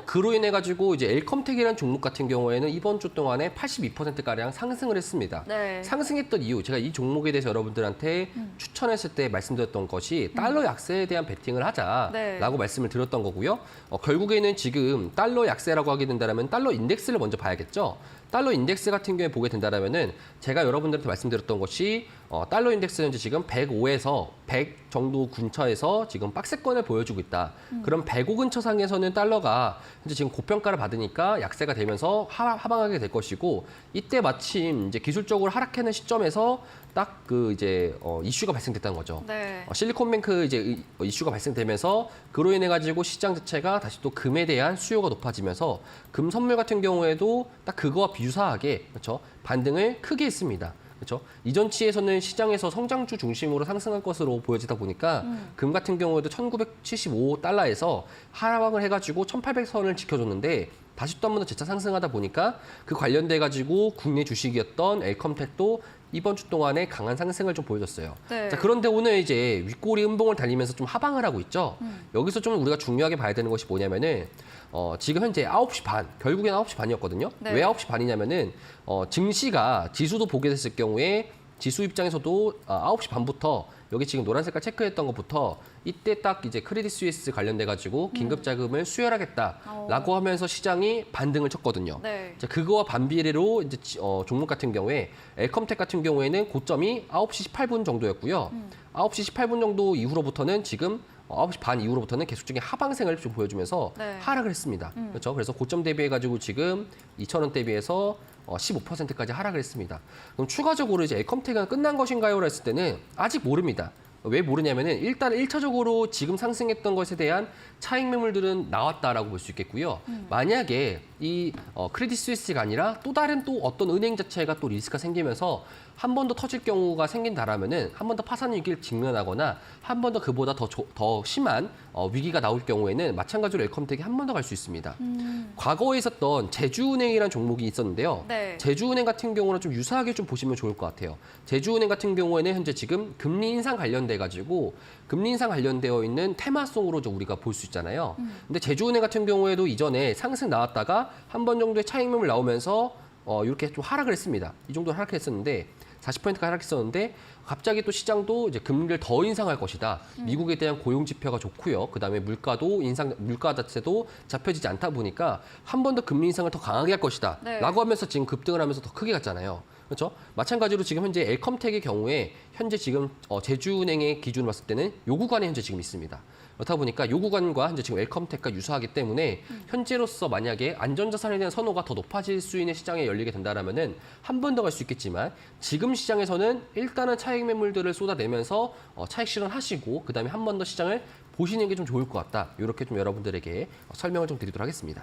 Speaker 2: 그로 인해 가지고 이제 엘컴텍이라는 종목 같은 경우에는 이번 주 동안에 82%가량 상승을 했습니다.
Speaker 1: 네.
Speaker 2: 상승했던 이유, 제가 이 종목에 대해서 여러분들한테 추천했을 때 말씀드렸던 것이 달러 약세에 대한 베팅을 하자라고
Speaker 1: 네.
Speaker 2: 말씀을 드렸던 거고요. 결국에는 지금 달러 약세라고 하게 된다면 달러 인덱스를 먼저 봐야겠죠. 달러 인덱스 같은 경우에 보게 된다면은 제가 여러분들한테 말씀드렸던 것이 달러 인덱스는 이제 지금 105에서 100 정도 근처에서 지금 박스권을 보여주고 있다. 그럼 105 근처 상에서는 달러가 현재 지금 고평가를 받으니까 약세가 되면서 하방하게 될 것이고 이때 마침 이제 기술적으로 하락하는 시점에서 딱 그 이제 이슈가 발생됐다는 거죠.
Speaker 1: 네.
Speaker 2: 실리콘뱅크 이제 이슈가 발생되면서 그로 인해 가지고 시장 자체가 다시 또 금에 대한 수요가 높아지면서 금 선물 같은 경우에도 딱 그거와 비유사하게 그렇죠 반등을 크게 했습니다. 그렇죠. 이전치에서는 시장에서 성장주 중심으로 상승할 것으로 보여지다 보니까 금 같은 경우에도 1975달러에서 하락을 해가지고 1800선을 지켜줬는데 다시 또 한 번 더 재차 상승하다 보니까 그 관련돼 가지고 국내 주식이었던 엘컴텍도 이번 주 동안에 강한 상승을 좀 보여줬어요.
Speaker 1: 네.
Speaker 2: 자, 그런데 오늘 이제 윗꼬리 음봉을 달리면서 좀 하방을 하고 있죠. 여기서 좀 우리가 중요하게 봐야 되는 것이 뭐냐면은 지금 현재 9시 반, 결국엔 9시 반이었거든요.
Speaker 1: 네.
Speaker 2: 왜 9시 반이냐면은 증시가 지수도 보게 됐을 경우에 지수 입장에서도 9시 반부터 여기 지금 노란 색깔 체크했던 것부터 이때 딱 이제 크레딧 스위스 관련돼 가지고 긴급 자금을 수혈하겠다라고 하면서 시장이 반등을 쳤거든요.
Speaker 1: 네.
Speaker 2: 자, 그거와 반비례로 이제 종목 같은 경우에 엘컴텍 같은 경우에는 고점이 9시 18분 정도였고요. 9시 18분 정도 이후로부터는 지금 9시 반 이후로부터는 계속적인 하방생을 좀 보여주면서
Speaker 1: 네.
Speaker 2: 하락을 했습니다. 그렇죠? 그래서 고점 대비해가지고 지금 2,000원 대비해서 15%까지 하락을 했습니다. 그럼 추가적으로 이제 엘컴텍은 끝난 것인가요? 했을 때는 아직 모릅니다. 왜 모르냐면은 일단 1차적으로 지금 상승했던 것에 대한 차익 매물들은 나왔다라고 볼 수 있겠고요. 만약에 이 크레딧 스위스가 아니라 또 다른 또 어떤 은행 자체가 또 리스크가 생기면서 한 번 더 터질 경우가 생긴다라면은 한 번 더 파산 위기를 직면하거나 한 번 더 그보다 더 심한 위기가 나올 경우에는 마찬가지로 엘컴텍이 한 번 더 갈 수 있습니다. 과거에 있었던 제주은행이라는 종목이 있었는데요.
Speaker 1: 네.
Speaker 2: 제주은행 같은 경우는 좀 유사하게 좀 보시면 좋을 것 같아요. 제주은행 같은 경우에는 현재 지금 금리 인상 관련돼 가지고 금리 인상 관련되어 있는 테마송으로 좀 우리가 볼 수 있잖아요. 근데 제주은행 같은 경우에도 이전에 상승 나왔다가 한 번 정도의 차익 매물 나오면서 이렇게 좀 하락을 했습니다. 이 정도 하락했었는데 40%가 하락했었는데 갑자기 또 시장도 이제 금리를 더 인상할 것이다. 미국에 대한 고용 지표가 좋고요. 그다음에 물가 자체도 잡혀지지 않다 보니까 한 번 더 금리 인상을 더 강하게 할 것이다.
Speaker 1: 네.
Speaker 2: 라고 하면서 지금 급등을 하면서 더 크게 갔잖아요. 그렇죠? 마찬가지로 지금 현재 엘컴텍의 경우에 현재 지금 제주은행의 기준으로 봤을 때는 요 구간에 현재 지금 있습니다. 그렇다 보니까 요 구간과 현재 지금 엘컴텍과 유사하기 때문에 현재로서 만약에 안전자산에 대한 선호가 더 높아질 수 있는 시장에 열리게 된다라면은 한 번 더 갈 수 있겠지만 지금 시장에서는 일단은 차익 매물들을 쏟아내면서 차익 실현하시고 그다음에 한 번 더 시장을 보시는 게 좀 좋을 것 같다. 이렇게 좀 여러분들에게 설명을 좀 드리도록 하겠습니다.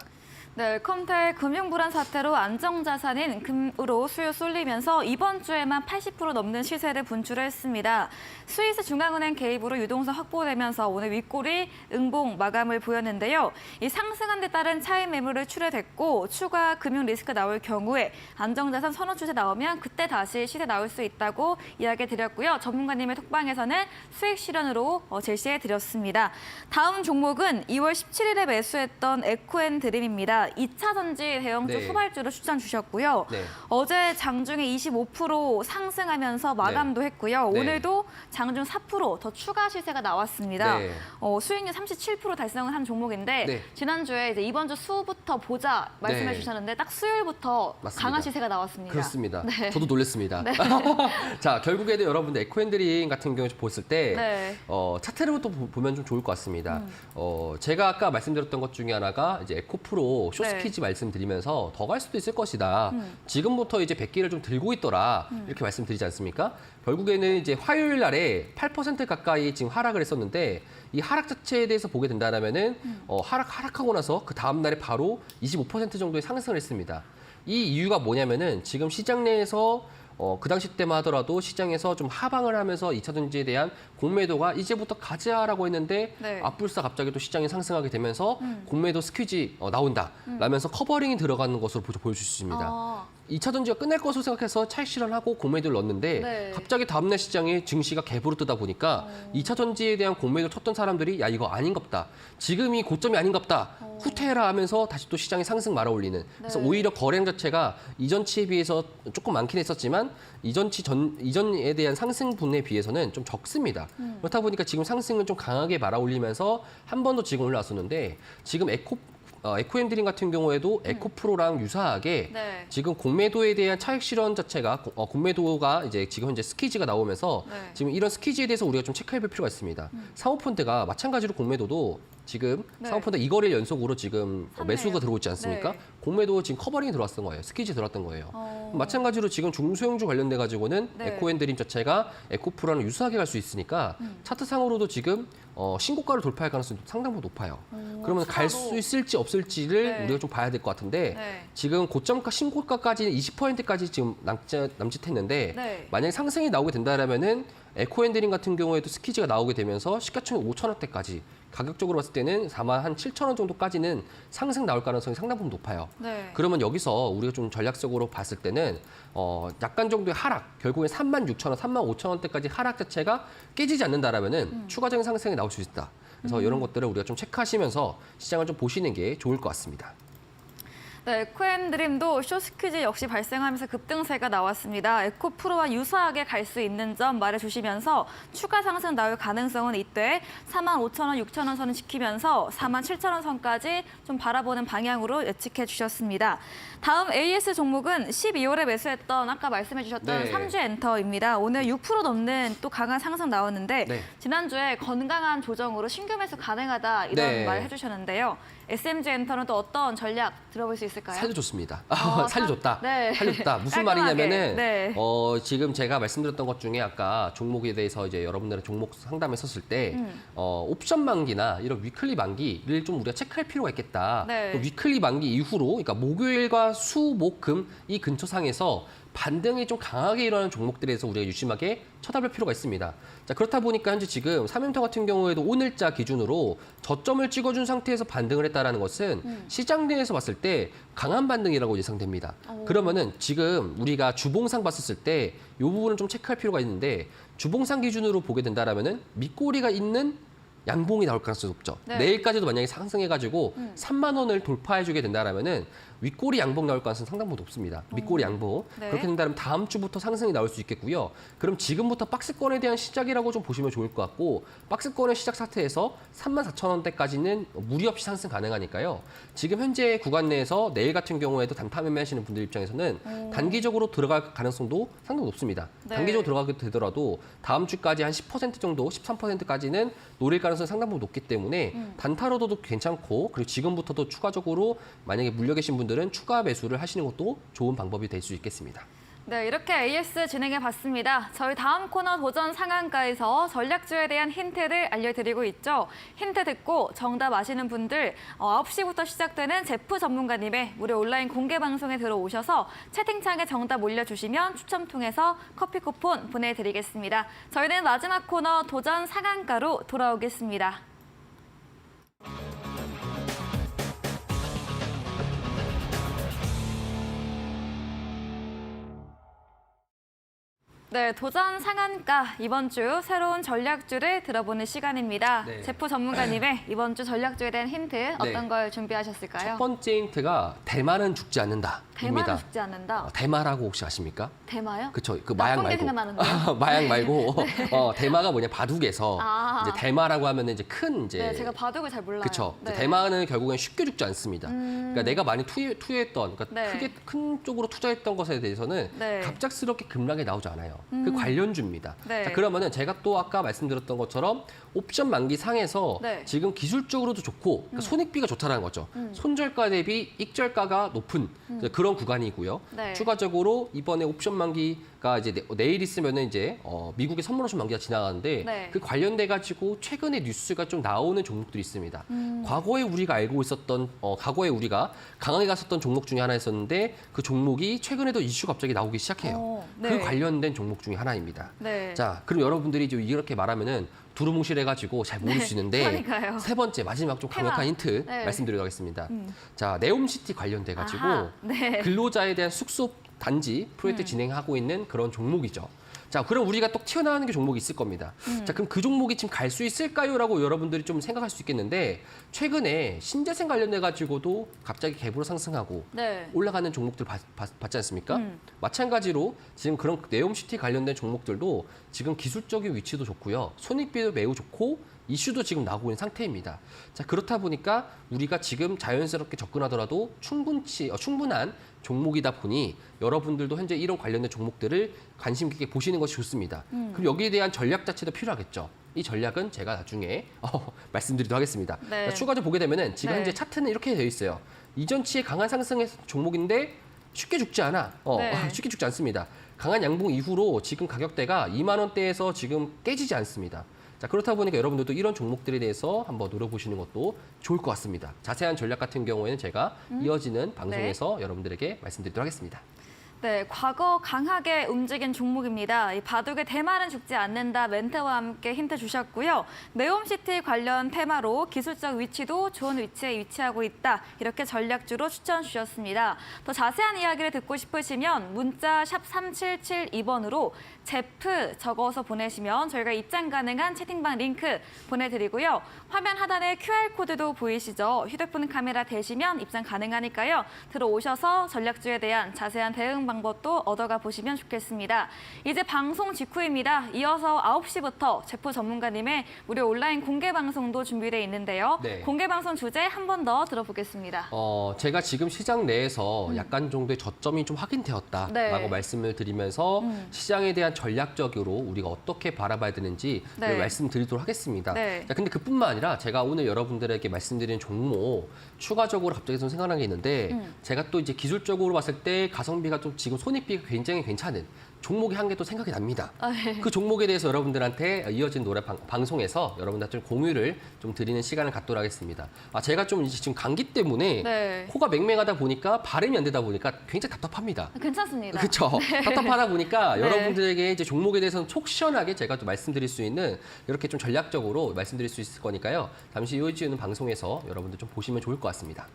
Speaker 1: 네, 엘컴텍 금융불안 사태로 안정자산인 금으로 수요 쏠리면서 이번 주에만 80% 넘는 시세를 분출했습니다. 스위스 중앙은행 개입으로 유동성 확보되면서 오늘 윗골이 응봉 마감을 보였는데요. 이 상승한 데 따른 차익 매물을 출회됐고 추가 금융 리스크 나올 경우에 안정자산 선호 추세 나오면 그때 다시 시세 나올 수 있다고 이야기 드렸고요. 전문가님의 톡방에서는 수익 실현으로 제시해 드렸습니다. 다음 종목은 2월 17일에 매수했던 에코앤드림입니다. 2차 전지 대형주
Speaker 2: 네.
Speaker 1: 소발주로 추천 주셨고요.
Speaker 2: 네.
Speaker 1: 어제 장중에 25% 상승하면서 마감도 했고요.
Speaker 2: 네.
Speaker 1: 오늘도 장중 4% 더 추가 시세가 나왔습니다.
Speaker 2: 네.
Speaker 1: 수익률 37% 달성을 한 종목인데
Speaker 2: 네.
Speaker 1: 지난주에 이제 이번 주 수부터 보자 말씀해
Speaker 2: 네.
Speaker 1: 주셨는데 딱 수요일부터
Speaker 2: 맞습니다.
Speaker 1: 강한 시세가 나왔습니다.
Speaker 2: 그렇습니다.
Speaker 1: 네.
Speaker 2: 저도 놀랐습니다. 자, 결국에는 여러분들 에코앤드림 같은 경우 보실 때
Speaker 1: 네.
Speaker 2: 차트를 또 보면 좀 좋을 것 같습니다. 제가 아까 말씀드렸던 것 중에 하나가 이제 에코프로 쇼스키즈 말씀드리면서 더 갈 수도 있을 것이다. 지금부터 이제 100기를 좀 들고 있더라. 이렇게 말씀드리지 않습니까? 결국에는 이제 화요일 날에 8% 가까이 지금 하락을 했었는데 이 하락 자체에 대해서 보게 된다면은 하락하고 나서 그 다음 날에 바로 25% 정도의 상승을 했습니다. 이 이유가 뭐냐면은 지금 시장 내에서 그 당시 때만 하더라도 시장에서 좀 하방을 하면서 2차 전지에 대한 공매도가 이제부터 가자라고 했는데
Speaker 1: 네.
Speaker 2: 앞불사 갑자기 또 시장이 상승하게 되면서 공매도 스퀴지 나온다 라면서 커버링이 들어가는 것으로 보여줄 수 있습니다. 2차 전지가 끝날 것으로 생각해서 차익 실현하고 공매도를 넣었는데
Speaker 1: 네.
Speaker 2: 갑자기 다음날 시장에 증시가 갭으로 뜨다 보니까 2차 전지에 대한 공매도를 쳤던 사람들이 야 이거 아닌갑다. 지금이 고점이 아닌갑다. 후퇴해라 하면서 다시 또 시장이 상승 말아올리는. 그래서
Speaker 1: 네.
Speaker 2: 오히려 거래량 자체가 이전치에 비해서 조금 많긴 했었지만 이전에 대한 상승 분에 비해서는 좀 적습니다. 그렇다 보니까 지금 상승은 좀 강하게 말아올리면서 한 번 더 지금 올라왔었는데 지금 에코앤드림 같은 경우에도 에코프로랑 유사하게
Speaker 1: 네.
Speaker 2: 지금 공매도에 대한 차익 실현 자체가 공매도가 이제 지금 현재 스퀴지가 나오면서
Speaker 1: 네.
Speaker 2: 지금 이런 스퀴지에 대해서 우리가 좀 체크해볼 필요가 있습니다. 사모펀드가 마찬가지로 공매도도 지금
Speaker 1: 네.
Speaker 2: 사모펀드 2거래일 연속으로 지금
Speaker 1: 샀네요.
Speaker 2: 매수가 들어오고 있지 않습니까?
Speaker 1: 네.
Speaker 2: 공매도 지금 커버링이 들어왔던 거예요. 스퀴지 들어왔던 거예요. 마찬가지로 지금 중소형주 관련돼 가지고는
Speaker 1: 네.
Speaker 2: 에코앤드림 자체가 에코프로랑 유사하게 갈 수 있으니까 차트상으로도 지금 신고가를 돌파할 가능성이 상당히 높아요. 그러면 갈 수 있을지 없을지를
Speaker 1: 네.
Speaker 2: 우리가 좀 봐야 될 것 같은데
Speaker 1: 네.
Speaker 2: 지금 고점가 신고가까지는 20%까지 지금 남짓했는데
Speaker 1: 네.
Speaker 2: 만약에 상승이 나오게 된다면은 에코앤드림 같은 경우에도 스퀴지가 나오게 되면서 시가총액 5,000원대까지 가격적으로 봤을 때는 47,000원 정도까지는 상승 나올 가능성이 상당 부분 높아요.
Speaker 1: 네.
Speaker 2: 그러면 여기서 우리가 좀 전략적으로 봤을 때는 약간 정도의 하락, 결국엔 36,000원, 35,000원대까지 하락 자체가 깨지지 않는다라면은 추가적인 상승이 나올 수 있다. 그래서 이런 것들을 우리가 좀 체크하시면서 시장을 좀 보시는 게 좋을 것 같습니다.
Speaker 1: 네, 에코앤드림도 쇼스퀴즈 역시 발생하면서 급등세가 나왔습니다. 에코프로와 유사하게 갈 수 있는 점 말해주시면서 추가 상승 나올 가능성은 이때 45,000원, 6,000원 선을 지키면서 47,000원 선까지 좀 바라보는 방향으로 예측해 주셨습니다. 다음 AS 종목은 12월에 매수했던 아까 말씀해 주셨던
Speaker 2: 네.
Speaker 1: 삼주 엔터입니다. 오늘 6% 넘는 또 강한 상승 나왔는데
Speaker 2: 네.
Speaker 1: 지난주에 건강한 조정으로 신규 매수 가능하다 이런
Speaker 2: 네.
Speaker 1: 말 해주셨는데요. SMG 엔터는 또 어떤 전략 들어볼 수 있을까요?
Speaker 2: 살려줬습니다.
Speaker 1: 어,
Speaker 2: 살려줬다.
Speaker 1: 네.
Speaker 2: 살려줬다. 무슨
Speaker 1: 깔끔하게.
Speaker 2: 말이냐면은
Speaker 1: 네.
Speaker 2: 지금 제가 말씀드렸던 것 중에 아까 종목에 대해서 이제 여러분들의 종목 상담했었을 때 옵션 만기나 이런 위클리 만기를 좀 우리가 체크할 필요가 있겠다.
Speaker 1: 네.
Speaker 2: 또 위클리 만기 이후로 그러니까 목요일과 수, 목, 금 이 근처상에서 반등이 좀 강하게 일어나는 종목들에서 우리가 유심하게 쳐다볼 필요가 있습니다. 자, 그렇다 보니까 현재 지금 삼연터 같은 경우에도 오늘자 기준으로 저점을 찍어준 상태에서 반등을 했다는 것은 시장 내에서 봤을 때 강한 반등이라고 예상됩니다. 그러면은 지금 우리가 주봉상 봤을 때 이 부분을 좀 체크할 필요가 있는데 주봉상 기준으로 보게 된다라면은 밑꼬리가 있는 양봉이 나올 가능성이 높죠.
Speaker 1: 네.
Speaker 2: 내일까지도 만약에 상승해가지고 3만 원을 돌파해주게 된다라면은 윗꼬리 양봉 나올 가능성이 상당히 높습니다. 밑꼬리 양봉.
Speaker 1: 네.
Speaker 2: 그렇게 된다면 다음 주부터 상승이 나올 수 있겠고요. 그럼 지금부터 박스권에 대한 시작이라고 좀 보시면 좋을 것 같고 박스권의 시작 상태에서 34,000원대까지는 무리 없이 상승 가능하니까요. 지금 현재 구간 내에서 내일 같은 경우에도 단타 매매하시는 분들 입장에서는 단기적으로 들어갈 가능성도 상당히 높습니다.
Speaker 1: 네.
Speaker 2: 단기적으로 들어가게 되더라도 다음 주까지 한 10% 정도, 13%까지는 노릴 가능성이 상당히 높기 때문에 단타로도 괜찮고 그리고 지금부터도 추가적으로 만약에 물려 계신 분들은 추가 매수를 하시는 것도 좋은 방법이 될 수 있겠습니다.
Speaker 1: 네, 이렇게 AS 진행해 봤습니다. 저희 다음 코너 도전 상한가에서 전략주에 대한 힌트를 알려드리고 있죠. 힌트 듣고 정답 아시는 분들 9시부터 시작되는 제프 전문가님의 무료 온라인 공개 방송에 들어오셔서 채팅창에 정답 올려주시면 추첨 통해서 커피 쿠폰 보내드리겠습니다. 저희는 마지막 코너 도전 상한가로 돌아오겠습니다. 네, 도전 상한가 이번 주 새로운 전략주를 들어보는 시간입니다.
Speaker 2: 네.
Speaker 1: 제프 전문가님의 이번 주 전략주에 대한 힌트 어떤 걸 준비하셨을까요?
Speaker 2: 첫 번째 힌트가 대만은 죽지 않는다.
Speaker 1: 대만은 죽지 않는다.
Speaker 2: 대마라고 혹시 아십니까?
Speaker 1: 대마요?
Speaker 2: 그쵸. 그 마약
Speaker 1: 나쁜 게
Speaker 2: 말고.
Speaker 1: 생각나는데요.
Speaker 2: 마약 말고. 대마가 뭐냐 바둑에서
Speaker 1: 아.
Speaker 2: 이제 대마라고 하면 이제 큰 이제.
Speaker 1: 네, 제가 바둑을 잘 몰라요.
Speaker 2: 그쵸.
Speaker 1: 네.
Speaker 2: 대마는 결국엔 쉽게 죽지 않습니다. 그러니까 내가 많이 투여했던, 그러니까
Speaker 1: 네.
Speaker 2: 크게 큰 쪽으로 투자했던 것에 대해서는
Speaker 1: 네.
Speaker 2: 갑작스럽게 급락이 나오지 않아요. 그 관련주입니다.
Speaker 1: 네.
Speaker 2: 자, 그러면은 제가 또 아까 말씀드렸던 것처럼 옵션 만기 상에서
Speaker 1: 네.
Speaker 2: 지금 기술적으로도 좋고 그러니까 손익비가 좋다는 거죠. 손절가 대비 익절가가 높은 그런 구간이고요.
Speaker 1: 네.
Speaker 2: 추가적으로 이번에 옵션 만기가 이제 내일 있으면은 이제 미국의 선물 옵션 만기가 지나가는데
Speaker 1: 네.
Speaker 2: 그 관련돼 가지고 최근에 뉴스가 좀 나오는 종목들이 있습니다. 과거에 우리가 알고 있었던 과거에 우리가 강하게 갔었던 종목 중에 하나 있었는데 그 종목이 최근에도 이슈가 갑자기 나오기 시작해요.
Speaker 1: 네.
Speaker 2: 그 관련된 종목 중에 하나입니다.
Speaker 1: 네.
Speaker 2: 자, 그럼 여러분들이 좀 이렇게 말하면은 두루뭉실해가지고 잘 모를 수 있는데
Speaker 1: 그러니까요.
Speaker 2: 세 번째 마지막 좀 강력한
Speaker 1: 테마.
Speaker 2: 힌트
Speaker 1: 네.
Speaker 2: 말씀드리도록 하겠습니다. 자, 네옴시티 관련돼가지고
Speaker 1: 아하, 네.
Speaker 2: 근로자에 대한 숙소 단지 프로젝트 진행하고 있는 그런 종목이죠. 자, 그럼 우리가 또 튀어나오는 게 종목이 있을 겁니다. 자, 그럼 그 종목이 지금 갈 수 있을까요?라고 여러분들이 좀 생각할 수 있겠는데 최근에 신재생 관련돼 가지고도 갑자기 갭으로 상승하고
Speaker 1: 네.
Speaker 2: 올라가는 종목들 봤지 않습니까? 마찬가지로 지금 그런 네옴시티 관련된 종목들도 지금 기술적인 위치도 좋고요. 손익비도 매우 좋고 이슈도 지금 나오고 있는 상태입니다. 자, 그렇다 보니까 우리가 지금 자연스럽게 접근하더라도 충분한 종목이다 보니 여러분들도 현재 이런 관련된 종목들을 관심 깊게 보시는 것이 좋습니다. 그럼 여기에 대한 전략 자체도 필요하겠죠. 이 전략은 제가 나중에 말씀드리도록 하겠습니다.
Speaker 1: 네.
Speaker 2: 추가적으로 보게 되면은 지금
Speaker 1: 네.
Speaker 2: 현재 차트는 이렇게 되어 있어요. 이전치의 강한 상승의 종목인데 쉽게 죽지 않아.
Speaker 1: 네.
Speaker 2: 쉽게 죽지 않습니다. 강한 양봉 이후로 지금 가격대가 2만 원대에서 지금 깨지지 않습니다. 자, 그렇다 보니까 여러분들도 이런 종목들에 대해서 한번 노려보시는 것도 좋을 것 같습니다. 자세한 전략 같은 경우에는 제가 이어지는 방송에서 여러분들에게 말씀드리도록 하겠습니다.
Speaker 1: 네, 과거 강하게 움직인 종목입니다. 이 바둑의 대마는 죽지 않는다 멘트와 함께 힌트 주셨고요. 네옴시티 관련 테마로 기술적 위치도 좋은 위치에 위치하고 있다. 이렇게 전략주로 추천 주셨습니다. 더 자세한 이야기를 듣고 싶으시면 문자 샵 3772번으로 제프 적어서 보내시면 저희가 입장 가능한 채팅방 링크 보내드리고요. 화면 하단에 QR코드도 보이시죠? 휴대폰 카메라 대시면 입장 가능하니까요. 들어오셔서 전략주에 대한 자세한 대응 방법도 얻어가 보시면 좋겠습니다. 이제 방송 직후입니다. 이어서 9시부터 제프 전문가님의 무료 온라인 공개 방송도 준비되어 있는데요.
Speaker 2: 네.
Speaker 1: 공개 방송 주제 한 번 더 들어보겠습니다.
Speaker 2: 제가 지금 시장 내에서 약간 정도의 저점이 좀 확인되었다라고
Speaker 1: 네.
Speaker 2: 말씀을 드리면서 시장에 대한 전략적으로 우리가 어떻게 바라봐야 되는지
Speaker 1: 네.
Speaker 2: 말씀드리도록 하겠습니다.
Speaker 1: 네.
Speaker 2: 자, 근데 그뿐만 아니라 제가 오늘 여러분들에게 말씀드리는 종목 추가적으로 갑자기 좀 생각난 게 있는데 제가 또 이제 기술적으로 봤을 때 가성비가 좀 지금 손익비가 굉장히 괜찮은 종목이 한 개 또 생각이 납니다.
Speaker 1: 네.
Speaker 2: 그 종목에 대해서 여러분들한테 이어진 노래 방송에서 여러분들한테 좀 공유를 좀 드리는 시간을 갖도록 하겠습니다. 제가 좀 이제 지금 감기 때문에
Speaker 1: 네.
Speaker 2: 코가 맹맹하다 보니까 발음이 안 되다 보니까 굉장히 답답합니다.
Speaker 1: 괜찮습니다.
Speaker 2: 그렇죠. 답답하다 보니까
Speaker 1: 네.
Speaker 2: 여러분들에게 이제 종목에 대해서는 속 시원하게 제가 좀 말씀드릴 수 있는 이렇게 좀 전략적으로 말씀드릴 수 있을 거니까요. 잠시 이어지는 방송에서 여러분들 좀 보시면 좋을 것 같습니다.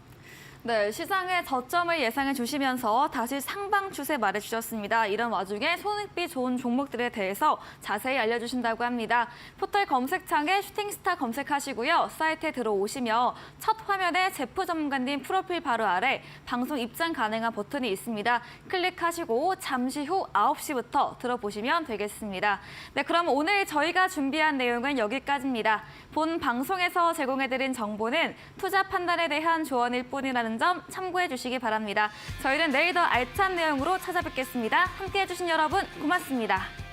Speaker 1: 네, 시장의 저점을 예상해 주시면서 다시 상방 추세 말해주셨습니다. 이런 와중에 손익비 좋은 종목들에 대해서 자세히 알려주신다고 합니다. 포털 검색창에 슈팅스타 검색하시고요. 사이트에 들어오시면 첫 화면에 제프 전문가님 프로필 바로 아래 방송 입장 가능한 버튼이 있습니다. 클릭하시고 잠시 후 9시부터 들어보시면 되겠습니다. 네, 그럼 오늘 저희가 준비한 내용은 여기까지입니다. 본 방송에서 제공해드린 정보는 투자 판단에 대한 조언일 뿐이라는 점 참고해 주시기 바랍니다. 저희는 내일 더 알찬 내용으로 찾아뵙겠습니다. 함께해 주신 여러분 고맙습니다.